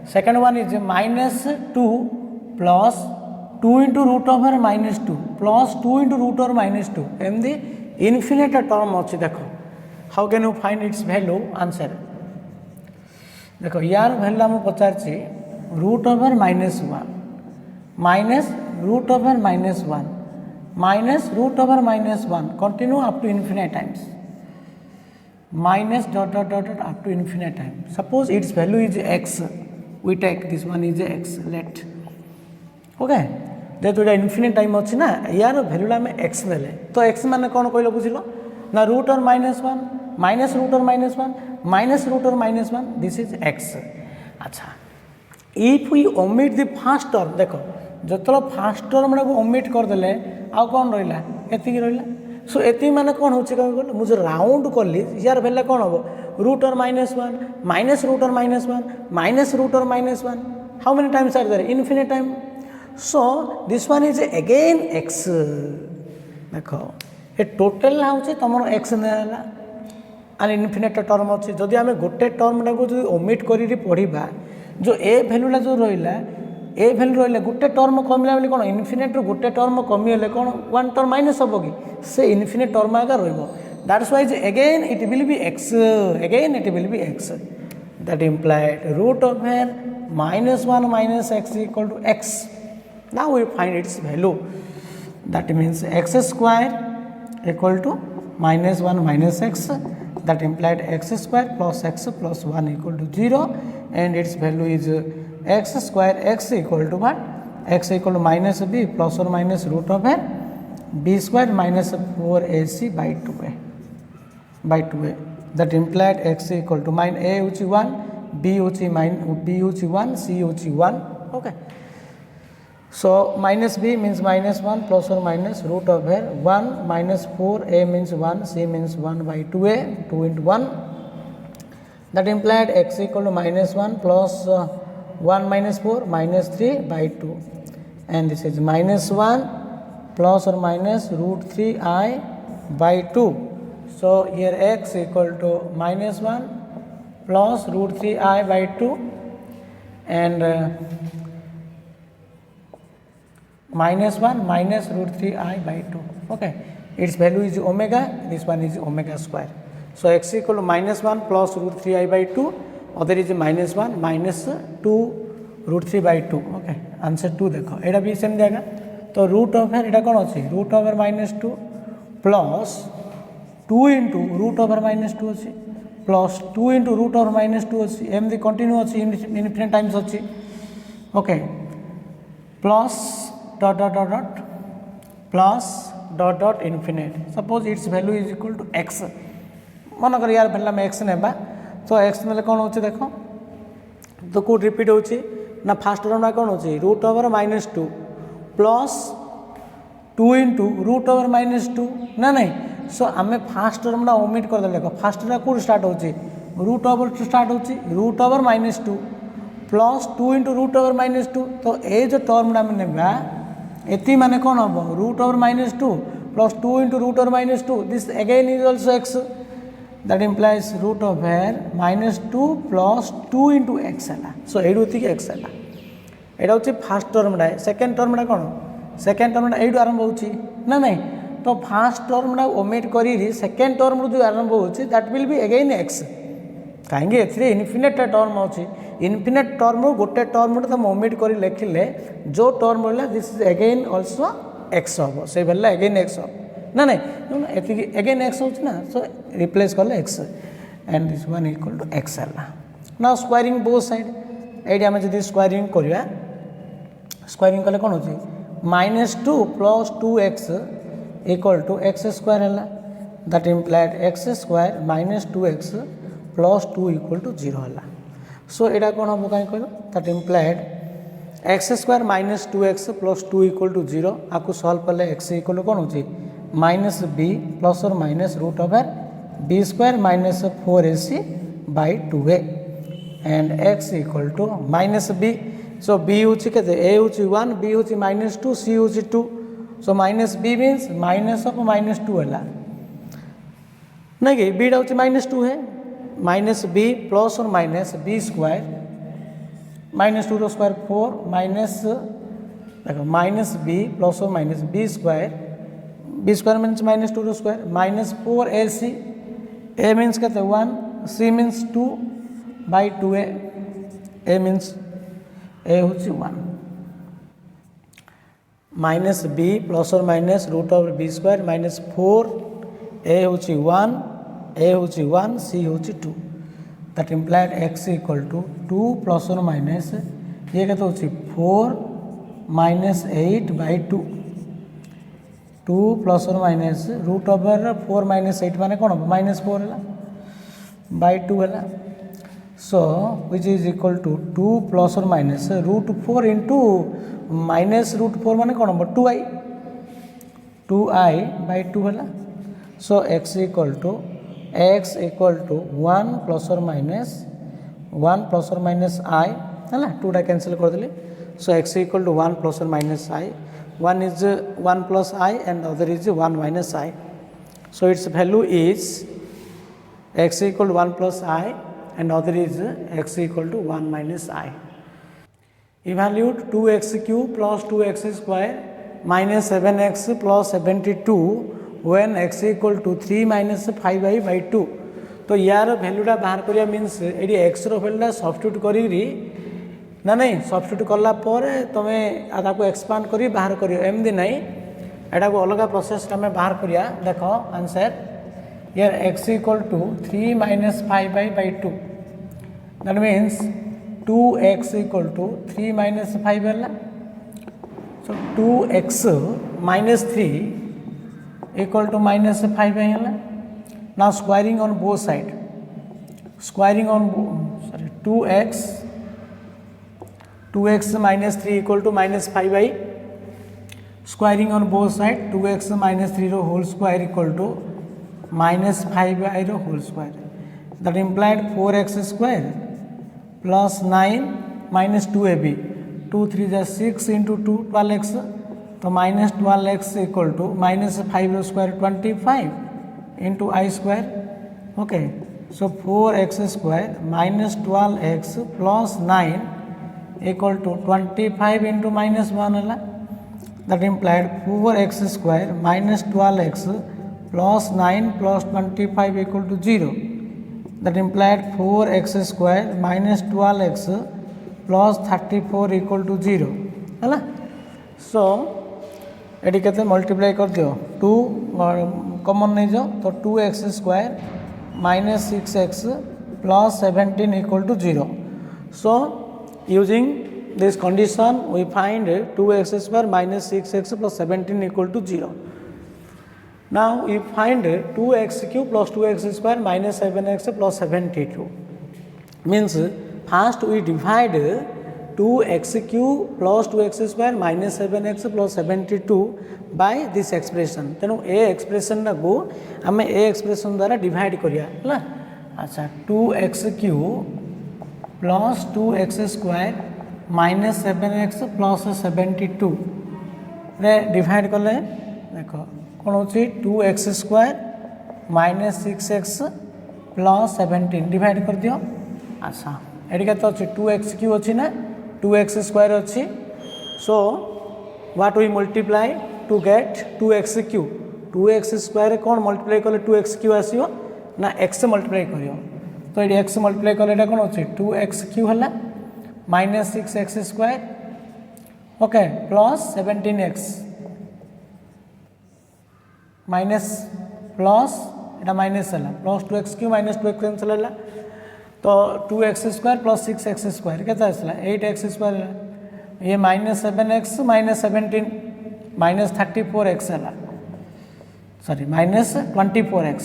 Second one is minus 2 plus 2 into root over minus 2 plus 2 into root over minus 2 and the infinite term अच्छी देखो how can you find its value answer देखो यार value हम पचार root over minus 1 minus root over minus 1 minus root over minus 1 continue up to infinite times minus dot dot dot dot up to infinite time suppose its value is x we take this one is x let okay जेहेतु ये infinite time अच्छी ना यार value आम x देले तो x माने कौन कहल बुझल ना रूट और माइनस 1 माइनस रूट और माइनस 1 माइनस रूट और माइनस 1 दिस इज एक्स अच्छा if we omit the first term देखो जो फास्ट टर्म को ओमिट करदे आउ कौन रहा एति रहा सो एति माने कौन हो मुझे राउंड कली यार भैल्यू कौन हम रूट और माइनस 1 माइनस रूट और माइनस 1 माइनस रूट और minus 1 how many times are there infinite time so this one is again X देख ये टोटाल हूँ तुम एक्स नाला आन इनफिनिट टर्म अच्छी जदि आम गोटे टर्म टाक जो ओमिट कर पढ़ा जो ए भैल्यूटा जो रहा ए भैल्यू रहा गोटे टर्म कमिला बोली कौन इनफिनिट गोटे टर्म कमिगले कौन वन टर्म माइनस हम कि से इनफिनिट टर्म आगे that's wise again it will be X again it will be X that implied root over minus 1 minus X equal to X now we find its value that means X square equal to minus 1 minus X that implied X square plus 1 equal to 0 and its value is x square x equal to what x equal to minus b plus or minus root over b square minus 4ac by 2a that implied x equal to minus a which 1 b which 1 c which 1 okay so minus b means minus 1 plus or minus root over 1 minus 4a means 1 c means 1 by 2a 2 into 1 that implied x equal to minus 1 plus 1 minus 4 minus 3 by 2 and this is minus 1 plus or minus root 3i by 2 so here x equal to minus 1 plus root 3i by 2 and minus 1 minus root 3i by 2 okay its value is omega this one is omega square so x equal to minus 1 plus root 3i by 2 other is minus 1 minus 2 root 3 by 2 okay answer 2 देखो एटा भी same देगा तो root over एटा कौन अच्छी root over minus 2 plus 2 into root over minus 2 अच्छी plus 2 into root over minus 2 अच्छी एमती कंटिन्यू अच्छी इनफिनिट टाइम्स अच्छी okay plus dot dot dot dot plus dot dot infinite suppose its value is equal to X मन कर यार पहले आम एक्स नेबा तो एक्स ने कौन हो देख तो कौट रिपीट हो ना फास्ट टर्म कौन हो root over minus 2 plus 2 into root over minus 2 ना नहीं सो आम फास्ट टर्म ओमिट करदे देख फास्ट कौट स्टार्ट हो रूट ओवर टू स्टार्ट हो root over minus 2 plus 2 into root over minus 2 तो ये जो टर्म आम नेबा एति माने कौन हम root over minus 2 plus 2 into root over minus 2 this again is also X that implies root over minus 2 plus 2 into x है so एडू थी x है एडा होची फर्स्ट टर्मडा सेकंड टर्मडा कौन सेकंड टर्मडा एडू आरंभ होची ना नहीं तो फर्स्ट टर्मडा ओमिट करी सेकंड टर्म जो आरंभ होची that will be again x कहीं ए इनफिनिट टर्म अच्छी इनफिनिट टर्म गोटे टर्म तुम ओमिट कर लिखिले जो टर्म रहा this is again also x हम से अगेन एक्स हम ना नहीं एगेन एक्स हो ना सो रिप्लेस कले x and this one equal to x ହେଲା। now squaring both side ଏଇଠି ଆମେ ଯଦି squaring କରିବା squaring କଲେ କ'ଣ ହେଉଛି -2 + 2x equal to x square ହେଲା that implied x square - 2x + 2 equal to 0 ହେଲା। so ଏଇଟା କ'ଣ ହେବ କାହିଁ କହିଲ that implied x square - 2x + 2 equal to 0 ଆକୁ ସଲ୍ଭ କଲେ x equal to କ'ଣ ହେଉଛି -b ± √b square - 4ac by 2a and x equal to -b so b ହେଉଛି କେତେ a ହେଉଛି 1 b ହେଉଛି -2 c ହେଉଛି 2 so -b means -2 ହେଲା नहीं कि b डाउच -2 है -b ± b स्क्वायर -2 रो स्क्वायर 4 माइनस देखो -b ± b स्क्वायर मीन्स -2 रो स्क्वायर -4ac a मीन्स कहते 1 c means 2 by 2a a means a होची 1 -b ± √b स्क्वायर -4 a होची 1 a होची 1 c होची 2 that implied x equal to 2 ± ये कहते होची 4 - 8 by 2 2 ± √4 - 8 माने कौन -4 है by 2 है so which is equal to 2 ± √4 into -√4 माने कौन 2i by 2 है so x equal to 1 ± i है 2 टा कैंसिल कर देली so x equal to 1 ± i 1 is 1 plus I and other is 1 minus I so its value is x equal to 1 plus I and other is x equal to 1 minus I evaluate 2x cube plus 2x square minus 7x plus 72 when x equal to 3 minus 5i by 2 तो यार वैल्यूटा बाहर करिया means AD x रो वैल्यूटा substitute करी ना नहीं substitute कला तुम्हें ताको एक्सपांड करी बाहर करियो एमदी नहीं एटा को अलग प्रोसेस में बाहर करिया देखो आंसर यार x equal to 3 minus 5i by 2 that means 2x equal to 3 minus 5 है so 2x minus 3 equal to minus 5 है now squaring on both side squaring on 2x minus 3 equal to minus 5i squaring on both side 2x minus 3 row whole square equal to minus 5i row whole square that implied 4x square plus 9 minus 2ab 2 3 is 6 into 2 12x तो minus 12x equal to minus 5 row square 25 into I square okay so 4x square minus 12x plus 9 equal to 25 into minus 1 है that implied 4x square minus 12x plus 9 plus 25 equal to 0 that implied 4x square minus 12x plus 34 equal to 0 है so eighty केते multiply कर दियो 2 common नहीं जाओ तो 2x square minus 6x plus 17 equal to 0 so using this condition we find 2x square minus 6x plus 17 equal to 0 now we find 2x cube plus 2x square minus 7x plus 72 means first we divide 2x cube plus 2x square minus 7x plus 72 by this expression तेणु ए expression को आम ए expression द्वारा divide करिया है अच्छा 2x cube plus 2x square minus 7x plus 72 रे divide कले देखो कौन होची 2x square minus 6x plus 17 divide कर दियो अच्छा एडी केते अछि 2x cube अछि ना 2x square अछि so what we multiply to get 2x cube 2x square कौन मल्टीप्लाई कले 2x cube आसीओ ना x से मल्टीप्लाई करियो तो ये x मल्टीप्लाई कले एटा कौन अछि 2x cube हला minus 6x square okay plus 17x minus plus एटा माइनस है plus 2x³ minus 2x cancel है तो 2x² प्लस 6x² के 8x² है ये minus 7x minus 17 minus 34x है sorry minus 24x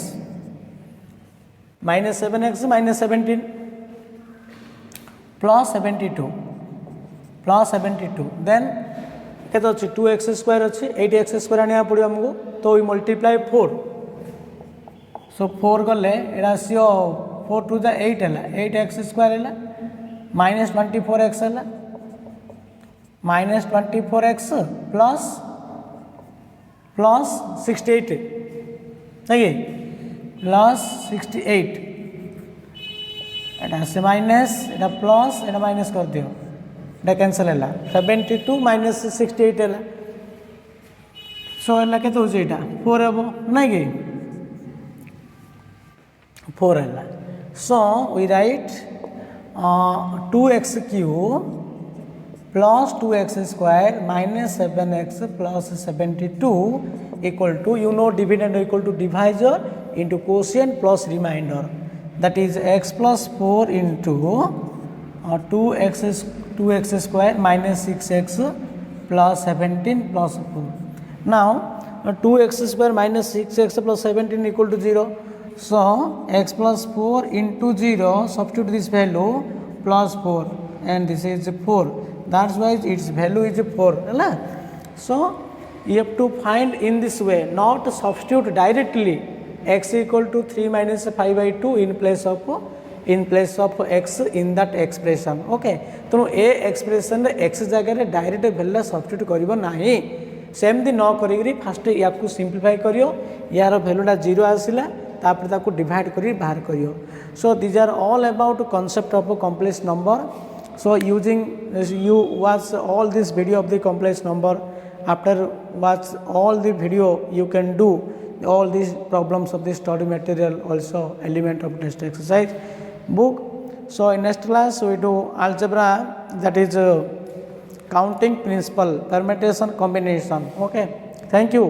minus 7x minus 17 plus 72 then केते अच्छी 2x² अच्छी 8x² आने पड़ो आमको तो वी मल्टीप्लाई 4 सो 4 गले एटा आसो 4 टू 8 है 8x² है माइनस 24x है माइनस 24x प्लस प्लस 68 है प्लस 68 एटा से माइनस एटा प्लस एटा माइनस कर दियो एटा कैंसल है 72 माइनस 68 है सो है के 4 हम ना कि 4 है so we write 2x³ plus 2x² minus 7x plus 72 equal to you know dividend equal to divisor into quotient plus remainder that is x plus 4 into 2x² minus 6x plus 17 plus 4. Now 2x² minus 6x plus 17 equal to 0. So x plus 4 into 0 substitute this value plus 4 and this is 4. That's why its value is 4. So you have to find in this way, not substitute directly x equal to 3 minus 5/2 in place of x in that expression. Okay, तो ए expression x जगह direct value substitute करिवो नाही सेमती न करी fast या simplify करियो यार वैल्यूटा 0 आसिला तापर ताको डिवाइड करी बाहर करियो. So these are all about concept of complex number. So using you watch all this video of the complex number, after watch all the video you can do all these problems of the study material, also element of test exercise book. So in next class we do algebra, that is counting principle, permutation, combination. Okay, thank you.